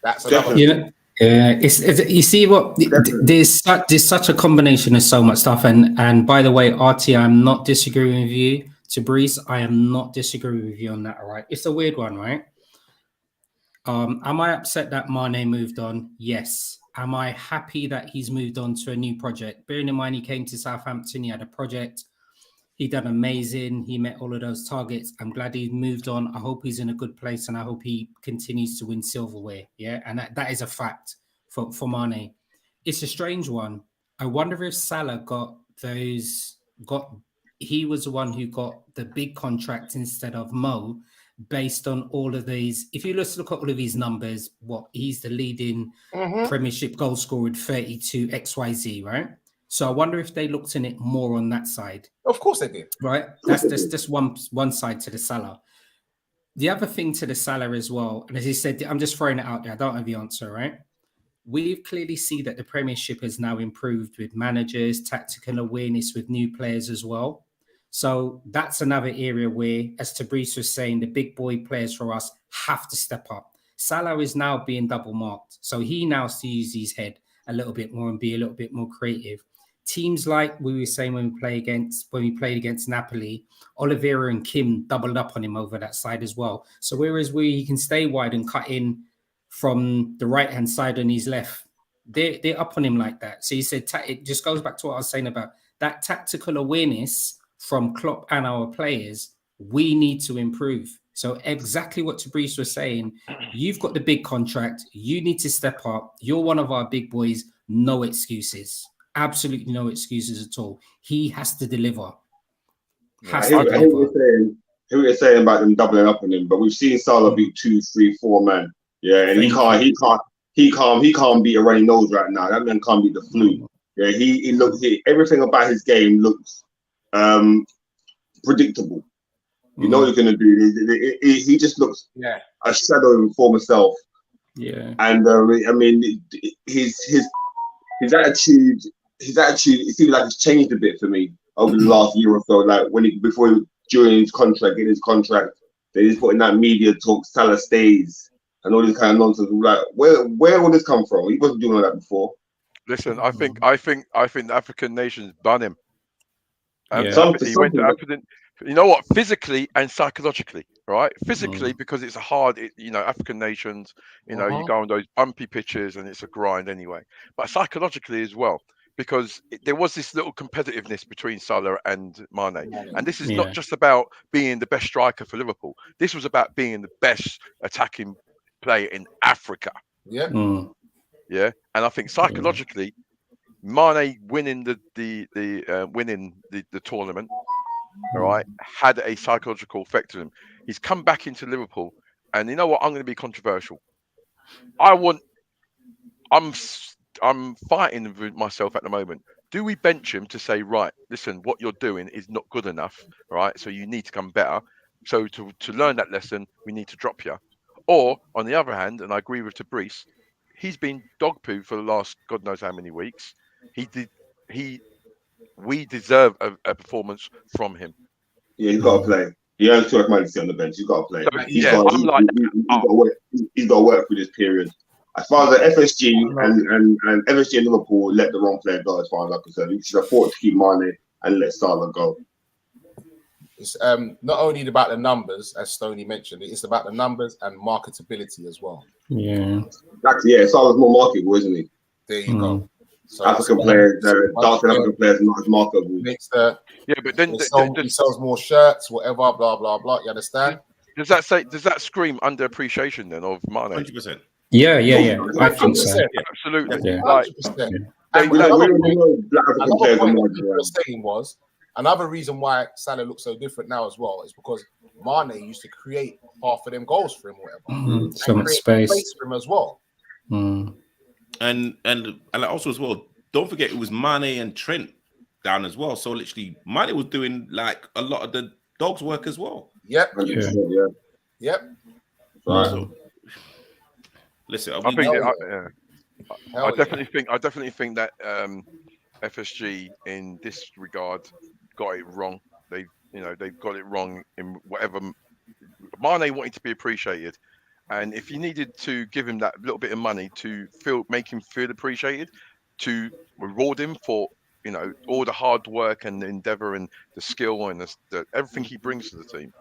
That's another. It's you see what there's such a combination of so much stuff. And by the way, RT, I'm not disagreeing with you. To Breeze, I am not disagreeing with you on that. All right, it's a weird one, right? Am I upset that Mane moved on? Yes. Am I happy that he's moved on to a new project? Bearing in mind he came to Southampton, he had a project. He done amazing. He met all of those targets. I'm glad he moved on. I hope he's in a good place, and I hope he continues to win silverware. Yeah, and that is a fact for Mane. It's a strange one. I wonder if Salah he was the one who got the big contract instead of Mo, based on all of these. If you look at all of these numbers, he's the leading Premiership goal scorer with 32 XYZ, right? So I wonder if they looked in it more on that side. Of course they did. Right? That's just one side to the Salah. The other thing to the Salah as well, and as he said, I'm just throwing it out there. I don't have the answer, right? We clearly see that the Premiership has now improved with managers, tactical awareness with new players as well. So that's another area where, as Tabriz was saying, the big boy players for us have to step up. Salah is now being double marked. So he now has to use his head a little bit more and be a little bit more creative. Teams like we were saying when we played against Napoli, Oliveira and Kim doubled up on him over that side as well. So whereas he can stay wide and cut in from the right-hand side on his left, they're up on him like that. So he said it just goes back to what I was saying about that tactical awareness from Klopp and our players. We need to improve. So exactly what Tabriz was saying, you've got the big contract. You need to step up. You're one of our big boys. No excuses. Absolutely no excuses at all. He has to deliver. I hear what you're saying about them doubling up on him, but we've seen Salah beat 2, 3, 4 men. Yeah, and he can't beat a runny nose right now. That man can't beat the flu. Yeah, he looks. Everything about his game looks predictable. You know what he's gonna do. He just looks a shadow of his former self. Yeah, and I mean his attitude. It seems like it's changed a bit for me over the last year or so. Like during his contract, then They just put in that media talk, Salah stays, and all this kind of nonsense. Like, where will this come from? He wasn't doing all that before. Listen, I think the African nations ban him. He went to African. You know what? Physically and psychologically, right? Physically, because it's a hard, African nations. You know, you go on those bumpy pitches and it's a grind anyway. But psychologically as well, because there was this little competitiveness between Salah and Mane, and this is not just about being the best striker for Liverpool. This was about being the best attacking player in Africa. Yeah. Yeah, and I think psychologically, Mane winning the tournament, all right, had a psychological effect on him. He's come back into Liverpool, and you know what? I'm going to be controversial. I'm fighting with myself at the moment. Do we bench him to say, right, listen, what you're doing is not good enough, right? So you need to come better. So to learn that lesson, we need to drop you. Or on the other hand, and I agree with Tabrice, he's been dog poo for the last God knows how many weeks. We deserve a performance from him. Yeah, he's got to play. He earns too much money to sit on the bench. He's got to play. So, He's got to work through this period. As far as the FSG and FSG and Liverpool let the wrong player go, as far as I'm concerned, we should afford to keep Mane and let Salah go. It's not only about the numbers, as Stoney mentioned, it's about the numbers and marketability as well. Yeah. Actually, yeah, Salah's more marketable, isn't he? There you go. So African players, dark African players, not as marketable. But then he sells more shirts, whatever, blah blah blah. You understand? Does that scream underappreciation then of Mane? 100%. Yeah. I think so. Absolutely. Yeah. Like, 100%. And another point people were saying was another reason why Salah looks so different now as well is because Mane used to create half of them goals for him, whatever. So much space for him as well. And also as well, don't forget it was Mane and Trent down as well. So literally, Mane was doing like a lot of the dogs' work as well. Yep. Yep. Right. So, listen, I definitely think that FSG in this regard got it wrong. They've got it wrong in whatever. Mane wanted to be appreciated, and if you needed to give him that little bit of money to make him feel appreciated, to reward him for all the hard work and the endeavor and the skill and the everything he brings to the team.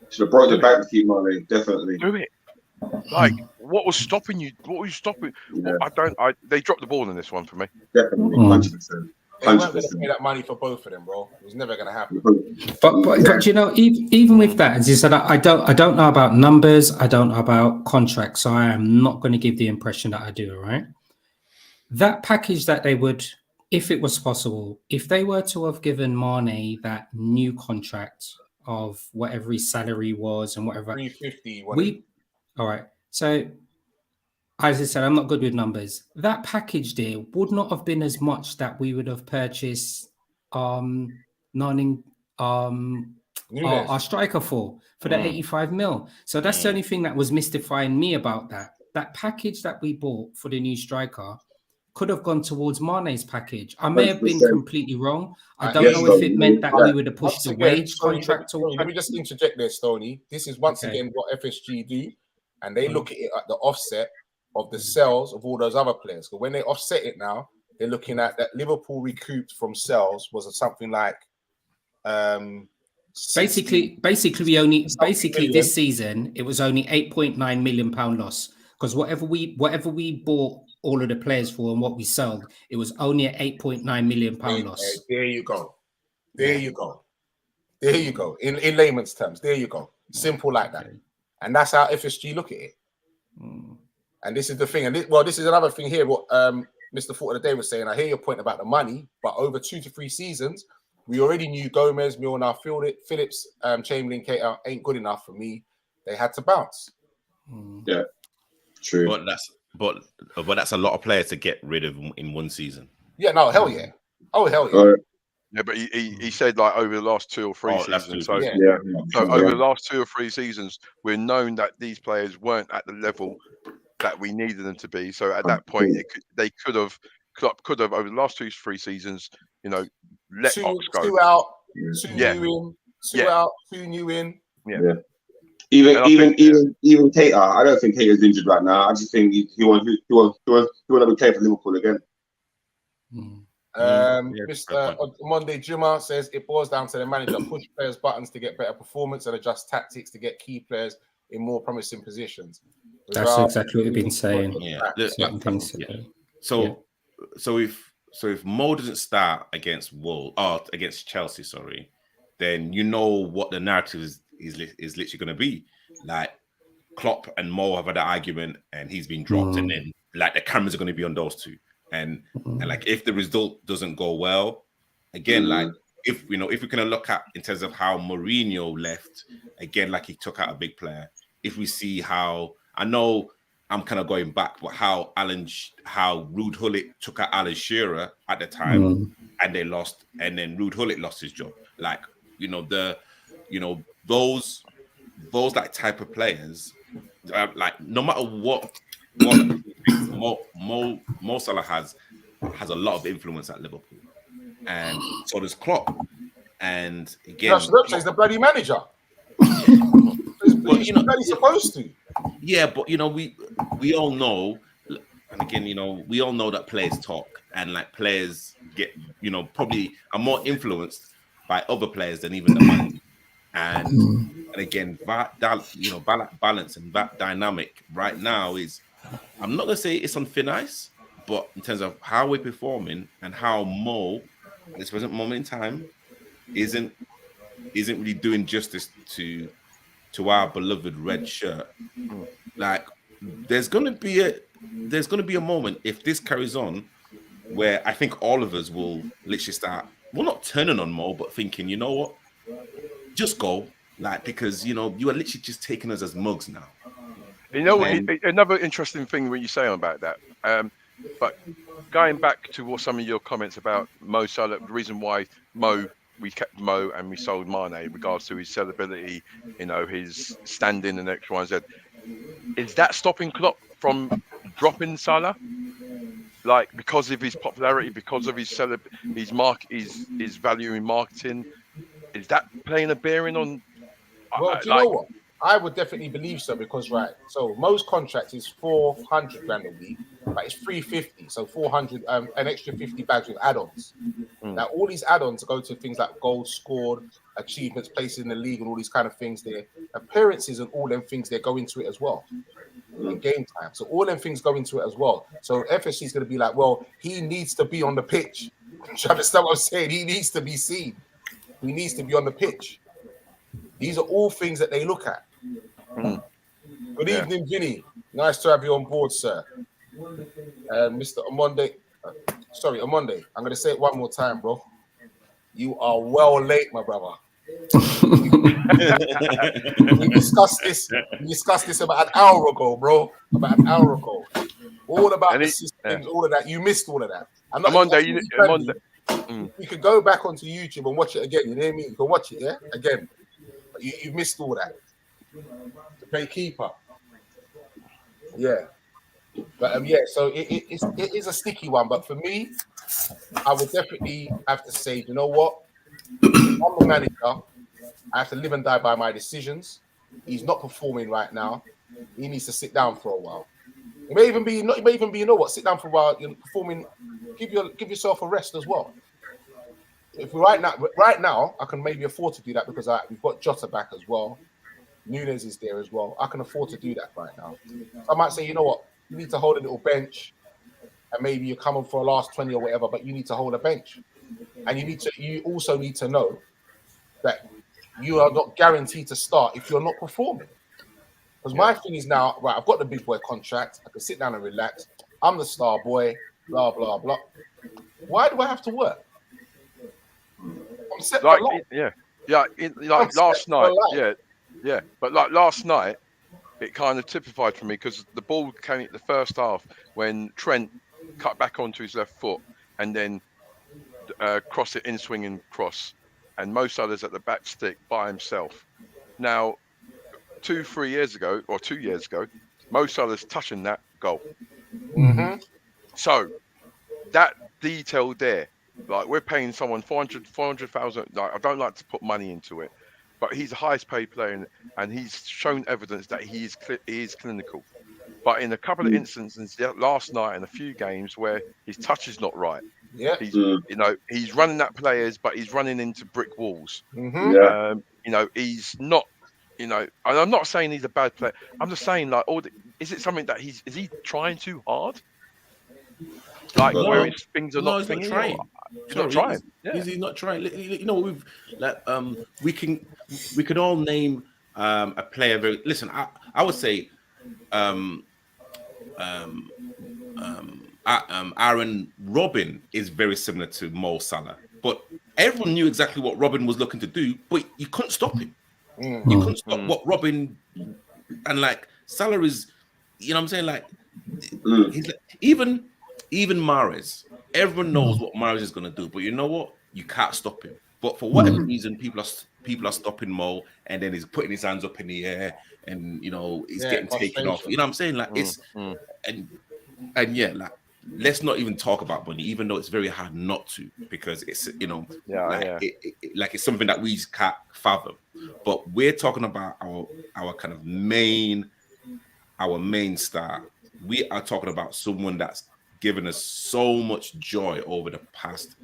Should have brought the back to keep Mane, definitely. Do it. Like, what was stopping you? What was you stopping? Yeah. They dropped the ball in this one for me. Definitely, 100%. They weren't going to pay that money for both of them, bro. It was never going to happen. But even with that, as you said, I don't know about numbers. I don't know about contracts. So I am not going to give the impression that I do. Right? That package that they would, if it was possible, if they were to have given Mane that new contract of whatever his salary was and whatever, 350. All right. So, as I said, I'm not good with numbers. That package deal would not have been as much that we would have purchased our striker for the 85 mil. So that's the only thing that was mystifying me about that. That package that we bought for the new striker could have gone towards Mane's package. I may have been completely wrong. I don't know if it meant that we would have pushed the wage contract. Let me just interject there, Stoney. This is once again what FSG do. And they look at it at the offset of the sales of all those other players. Because when they offset it now, they're looking at that Liverpool recouped from sales was something like basically this season it was only £8.9 million loss. Because whatever we bought all of the players for and what we sold, it was only an £8.9 million loss. There you go. In layman's terms, there you go. Simple like that. And that's how FSG look at it. And this is the thing. And this is another thing here. What Mr. Fort of the Day was saying. I hear your point about the money, but over 2 to 3 seasons, we already knew Gomez, Milner, Phillips, Chamberlain, Keita ain't good enough for me. They had to bounce. Yeah, true. But that's a lot of players to get rid of in one season. Yeah, no, hell yeah. Oh, hell yeah. Yeah, but he said like over the last 2 or 3 seasons. So over the last 2 or 3 seasons, we're known that these players weren't at the level that we needed them to be. So at that point, Klopp could have over the last 2 or 3 seasons, let Ox go. 2 out, 2 new in, 2 out, 2 new in. Yeah. Even Keita, I don't think Keita's injured right now. I just think he wants to be playing for Liverpool again. Mr. Monday Juma says it boils down to the manager push players' buttons to get better performance and adjust tactics to get key players in more promising positions. That's exactly what we've been saying. So if Mo doesn't start against against Chelsea, then you know what the narrative is literally going to be. Like Klopp and Mo have had an argument, and he's been dropped, and then like the cameras are going to be on those two, and like if the result doesn't go well, again, like if we can look at in terms of how Mourinho left, again, like he took out a big player. If we see how, I know I'm kind of going back, but how Ruud Gullit took out Alan Shearer at the time, and they lost, and then Ruud Gullit lost his job. Like those like type of players, like no matter what Mo Salah has a lot of influence at Liverpool, and so does Klopp. And again, he's the bloody manager. But he's supposed to. Yeah, but we all know, and again, we all know that players talk, and like players get, probably are more influenced by other players than even the manager. And again, that balance and that dynamic right now is, I'm not gonna say it's on thin ice, but in terms of how we're performing and how Mo at this present moment in time isn't really doing justice to our beloved red shirt. Like there's gonna be a moment if this carries on where I think all of us will literally start, well, not turning on Mo, but thinking, you know what, just go, like, because you are literally just taking us as mugs now. Another interesting thing when you say about that, but going back to what some of your comments about Mo Salah, the reason why we kept Mo and we sold Mane in regards to his sellability, his standing and X, Y, and Z. Is that stopping Klopp from dropping Salah? Like because of his popularity, because of his his value in marketing, is that playing a bearing on? Well, do you know what? I would definitely believe so because so most contracts is $400 a week, but it's $350, so 400, an extra 50 bags with add-ons. Now all these add-ons go to things like goals scored, achievements, places in the league, and all these kind of things. There, appearances and all them things they go into it as well. In game time, so all them things go into it as well. So FSG is going to be like, well, he needs to be on the pitch. Do you understand what I'm saying? He needs to be seen. He needs to be on the pitch. These are all things that they look at. Good evening, Vinny. Nice to have you on board, sir. Mr. Amonde. Sorry, Amonde. I'm going to say it one more time, bro. You are well late, my brother. We discussed this about an hour ago, bro. About an hour ago. All about the systems, all of that. You missed all of that. You could go back onto YouTube and watch it again. You hear me? You can watch it, yeah? Again. But you missed all that. To play keeper. Yeah. But so it is a sticky one. But for me, I would definitely have to say, you know what? I'm the manager. I have to live and die by my decisions. He's not performing right now. He needs to sit down for a while. It may even be sit down for a while. Performing. Give yourself a rest as well. If right now, I can maybe afford to do that because we've got Jota back as well. Nunes is there as well. I can afford to do that right now. So I might say, you know what? You need to hold a little bench, and maybe you're coming for a last 20 or whatever, but you need to hold a bench, and you also need to know that you are not guaranteed to start if you're not performing. Because my thing is now, right, I've got the big boy contract. I can sit down and relax. I'm the star boy, blah, blah, blah. Why do I have to work? I'm set for life. Last night, but like last night, it kind of typified for me because the ball came in the first half when Trent cut back onto his left foot and then cross it in swinging cross, and Mo Salah's at the back stick by himself. Now, 2 years ago, Mo Salah's touching that goal. So that detail there, like we're paying someone 400,000. Like I don't like to put money into it, but he's the highest paid player, and he's shown evidence that he is clinical. But in a couple of instances last night and a few games where his touch is not right, he's running at players, but he's running into brick walls. He's not. And I'm not saying he's a bad player. I'm just saying, like, is it something that is he trying too hard? Like, where his things are not trying. He's not trying. He's not trying. We've we can all name a player. Listen, I would say Aaron Robin is very similar to Mo Salah, but everyone knew exactly what Robin was looking to do, but you couldn't stop him. You couldn't stop what Robin, and like Salah is, you know what I'm saying? Like, he's like, even Mahrez, everyone knows what Mahrez is going to do, but you know what? You can't stop him. But for whatever reason, people are stopping Mo, and then he's putting his hands up in the air, and he's getting taken off. You know what I'm saying? Like it's and yeah, like let's not even talk about money, even though it's very hard not to, because it's it's something that we just can't fathom. But we're talking about our kind of main star. We are talking about someone that's given us so much joy over the past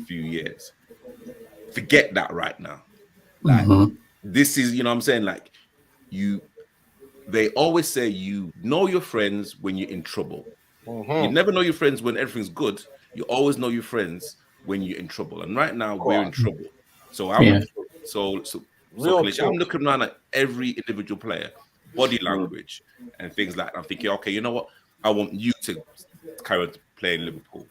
few years. Forget that right now. Like this is, you know what I'm saying? Like they always say you know your friends when you're in trouble. You never know your friends when everything's good. You always know your friends when you're in trouble. And right now we're in trouble. So I'm looking around at every individual player, body language and things like that. I'm thinking, okay, you know what? I want you to carry on to play in Liverpool.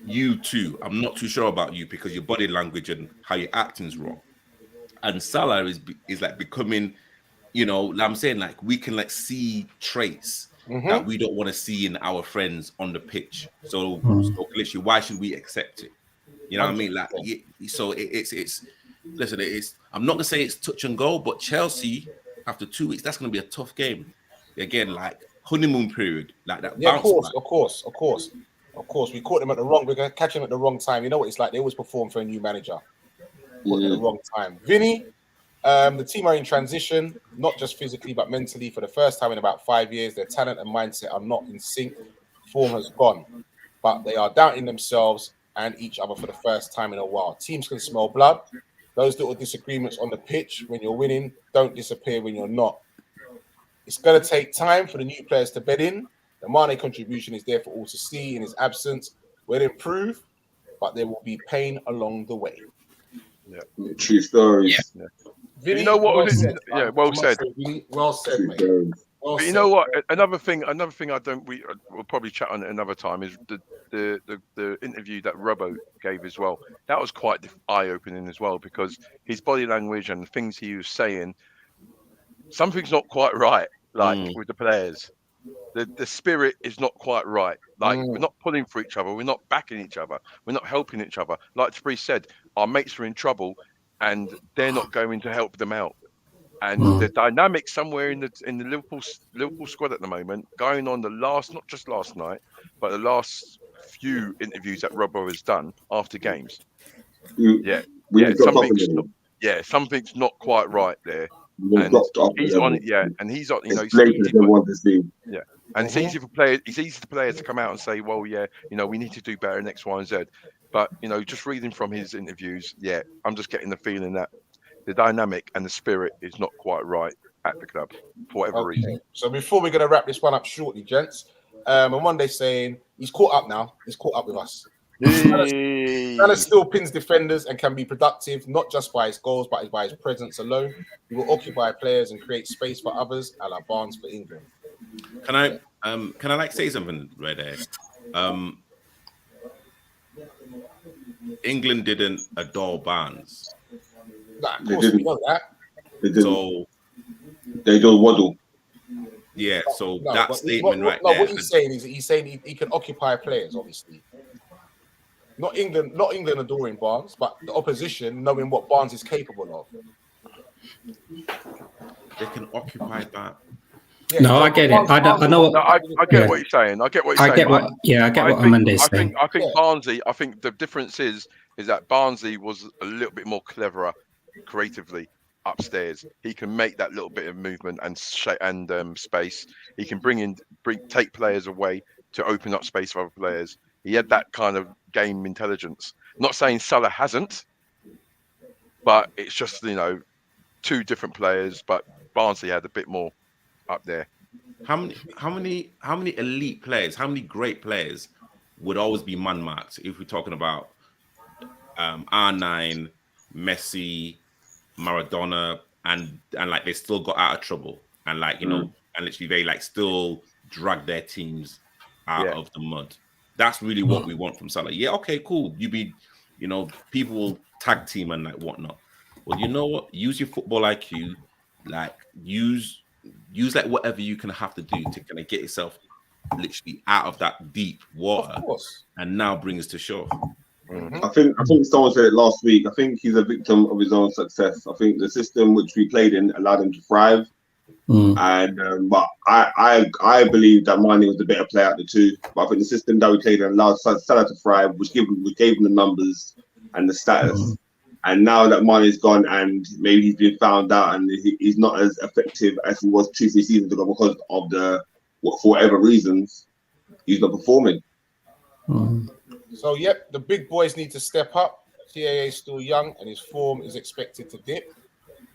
You too. I'm not too sure about you because your body language and how you're acting is wrong. And Salah is like becoming, I'm saying, like we can like see traits that we don't want to see in our friends on the pitch. So literally, why should we accept it? You know what I mean? Like, so it's listen. I'm not gonna say it's touch and go, but Chelsea after 2 weeks, that's gonna be a tough game. Again, like honeymoon period, like that. Yeah, of course. We caught them we're gonna catch them at the wrong time. You know what it's like? They always perform for a new manager. At the wrong time. Vinny, the team are in transition, not just physically but mentally. For the first time in about 5 years, their talent and mindset are not in sync. Form has gone, but they are doubting themselves and each other for the first time in a while. Teams can smell blood. Those little disagreements on the pitch when you're winning don't disappear when you're not. It's going to take time for the new players to bed in. The Mane contribution is there for all to see in his absence. We'll improve, but there will be pain along the way. Yeah. True stories. Yeah. Vinny, you know what? Well said. Yeah, well said. Well said, mate. But you know what? Another thing we'll probably chat on it another time is the interview that Robbo gave as well. That was quite eye-opening as well, because his body language and the things he was saying, something's not quite right. Like with the players, the spirit is not quite right. Like we're not pulling for each other, we're not backing each other, we're not helping each other. Like Tabriz said, our mates are in trouble, and they're not going to help them out. And the dynamic somewhere in the Liverpool squad at the moment, going on not just last night, but the last few interviews that Robbo has done after games. Something's not quite right there. And he's on it, and he's on. It's easy for players. It's easy for players to come out and say, "Well, we need to do better in X, Y, and Z." But just reading from his interviews, I'm just getting the feeling that the dynamic and the spirit is not quite right at the club for whatever reason. So before we're going to wrap this one up shortly, gents, and one day saying he's caught up now. He's caught up with us. Salah still pins defenders and can be productive, not just by his goals, but by his presence alone. He will occupy players and create space for others, a la Barnes for England. Can I say something right there? England didn't adore Barnes. Nah, of course we know that. They didn't. So they don't waddle. Yeah, so that statement right there. What he's saying is he can occupy players, obviously. Not England adoring Barnes, but the opposition knowing what Barnes is capable of. They can occupy that. Yeah, no, I get it. I know. I get what you're saying. I get what you're saying. I get what Amanda's saying. I think Barnsley. I think the difference is that Barnsley was a little bit more cleverer creatively upstairs. He can make that little bit of movement and space. He can take players away to open up space for other players. He had that kind of game intelligence. Not saying Salah hasn't, but it's just, you know, two different players. But Barnsley had a bit more up there. How many elite players, how many great players would always be man marked if we're talking about R9, Messi, Maradona, and like they still got out of trouble, and like, you know, and literally they like still drag their teams out of the mud. That's really what we want from Salah. Yeah, okay, cool. You know, people will tag team and like whatnot. Well, you know what? Use your football IQ, like use like whatever you can have to do to kind of get yourself literally out of that deep water, and now bring us to shore. Mm-hmm. I think someone said it last week. I think he's a victim of his own success. I think the system which we played in allowed him to thrive. And but I believe that Mane was the better player out of the two. But I think the system that we played in allowed Salah to thrive, which gave him the numbers and the status. And now that Mane's gone and maybe he's been found out and he's not as effective as he was 2-3 seasons ago because of for whatever reasons, he's not performing. So, yep, the big boys need to step up. TAA is still young and his form is expected to dip.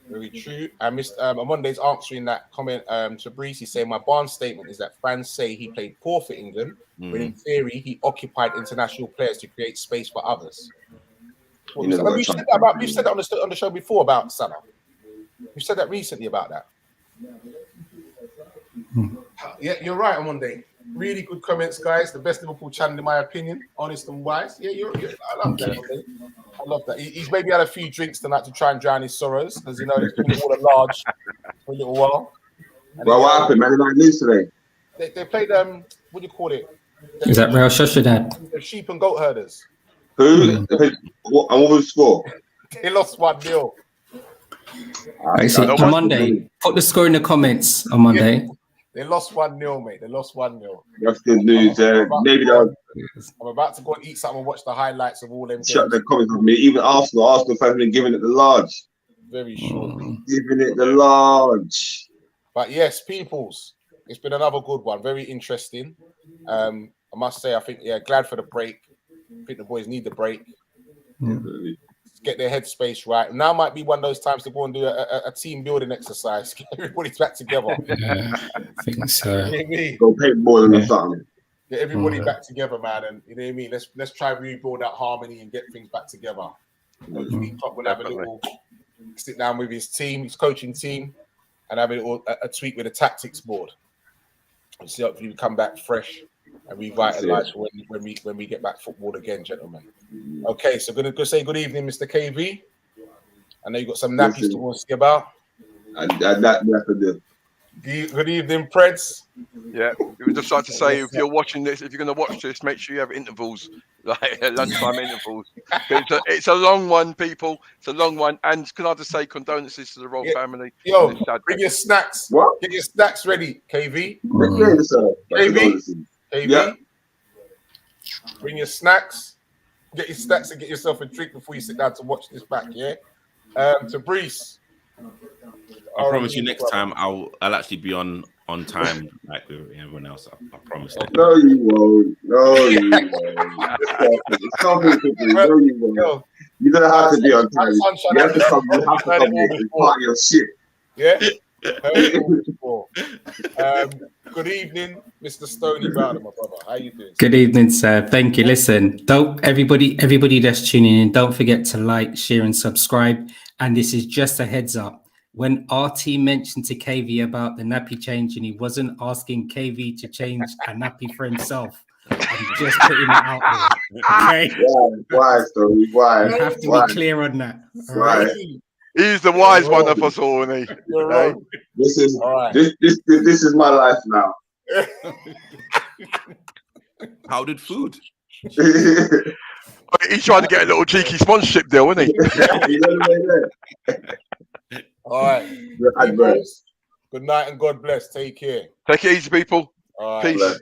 Very true. And Monday's answering that comment to Breeze. He's saying, my Barnes statement is that fans say he played poor for England, when in theory he occupied international players to create space for others. We've said that on the show before about Salah. We said that recently about that. Yeah, you're right on Monday. Really good comments, guys. The best Liverpool channel, in my opinion, honest and wise. Yeah, I love that. Monday. I love that. He's maybe had a few drinks tonight to try and drown his sorrows, because you know he's been all at large for a little while. Well, what happened, man? They might lose today. They played what do you call it? Is that Real Sociedad? The sheep and goat herders. Who? What was the score? They lost 1-0. On Monday, put the score in the comments on Monday. They lost 1-0, mate. They lost 1-0. That's good news. I'm about to go and eat something and watch the highlights of all them. Shut the comments with me. Even Arsenal fans have been giving it the large. Very short. Giving it the large. But yes, peoples, it's been another good one. Very interesting. I must say, I think, glad for the break. I think the boys need the break. Get their headspace right. Now might be one of those times to go and do a team building exercise. Get everybody's back together. Yeah, I think so. You know what I mean? Go paintballing or something. Get everybody back together, man. And you know what I mean? Let's try and rebuild that harmony and get things back together. Hopefully, Klopp will have a little sit down with his team, his coaching team, and have a tweak with the tactics board. And see hopefully we come back fresh and revitalize when we get back football again, gentlemen. Okay, so going to say good evening, Mr. KV. I know you got some nappies to want to see about. Good evening, Preds. Yeah, we would just like to say, if you're watching this, if you're going to watch this, make sure you have intervals, like lunchtime intervals. It's a long one, people. It's a long one. And can I just say condolences to the royal family? Yo, bring your snacks. What? Get your snacks ready, KV. KV. Yeah. Bring your snacks. Get your snacks and get yourself a drink before you sit down to watch this back, yeah? To Breeze. I promise you next time I'll actually be on time like with everyone else. I promise that. No, you won't. No, you won't. You're gonna have to be on time. You have to come. You have to come here. It's part of your shit. Yeah. Good evening, Mr. Stoney Browder, my brother. How you doing? Good evening, sir. Thank you. Listen, don't everybody that's tuning in, don't forget to like, share, and subscribe. And this is just a heads up. When RT mentioned to KV about the nappy change, and he wasn't asking KV to change a nappy for himself. I'm just putting it out there. Okay. Why, Stoney? Why? You have to be clear on that. Right. He's the wise one of us all, isn't he? Right. This is my life now. How did food? He's trying to get a little cheeky sponsorship deal, isn't he? All right. Good night and God bless. Take care. Take it easy, people. All right. Peace.